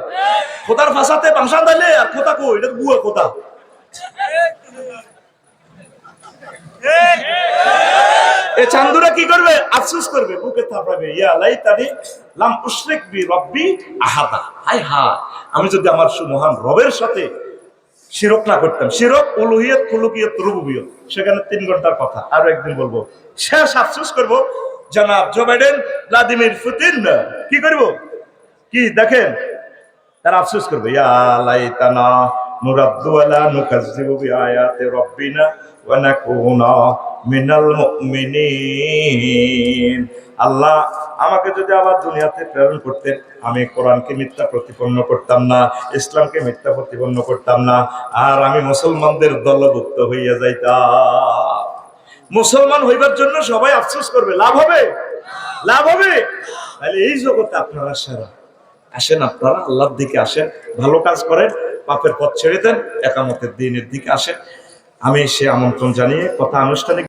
খোদার ফাঁসাতে বাসান দিলে আর খোদা কই, এটা বুয়া খোদা। এ চান্দুরা কি করবে? আফসোস করবে, বুকে থাপড়াবে। ইয়া লাইতানি লাম উশরিক বিরব্বি আহাদা। হায় হায়, আমি যদি আমার সুমহান রবের সাথে শিরক না করতাম। শিরক উলুহিয়ত, খুলুকিয়ত, রুবুবিয়ত, সেখানে 3 ঘন্টার কথা, আরো একদিন বলবো। শেষ আফসোস করব, জনাব জো বাইডেন, ভ্লাদিমির পুতিন কি করব? কি দেখেন, তারা আফসোস করবে, ইয়া লাইতানা নুরাদ্দু ওয়ালা নুকাজ্জিবু বিআয়াতি রাব্বিনা ওয়া নাকুনা মিনাল মুমিনিন। আল্লাহ আমাকে যদি আবার দুনিয়াতে প্রেরণ করতেন, আমি কোরআনকে মিথ্যা প্রতিপন্ন করতাম না, ইসলামকে মিথ্যা প্রতিপন্ন করতাম না, আর আমি মুসলমানদের দলভুক্ত হইয়া যাইতাম। মুসলমান হইবার জন্য সবাই আফসোস করবে, লাভ হবে? লাভ হবে? তাহলে এই জগতে আপনারা সেরা। আসেন, আপনারা আল্লাহর দিকে আসেন, ভালো কাজ করেন, পাপের পথ ছেড়ে দেন, একামতের দিনের দিকে আসেন। আমি সে আমন্ত্রণ জানিয়ে কথা আনুষ্ঠানিক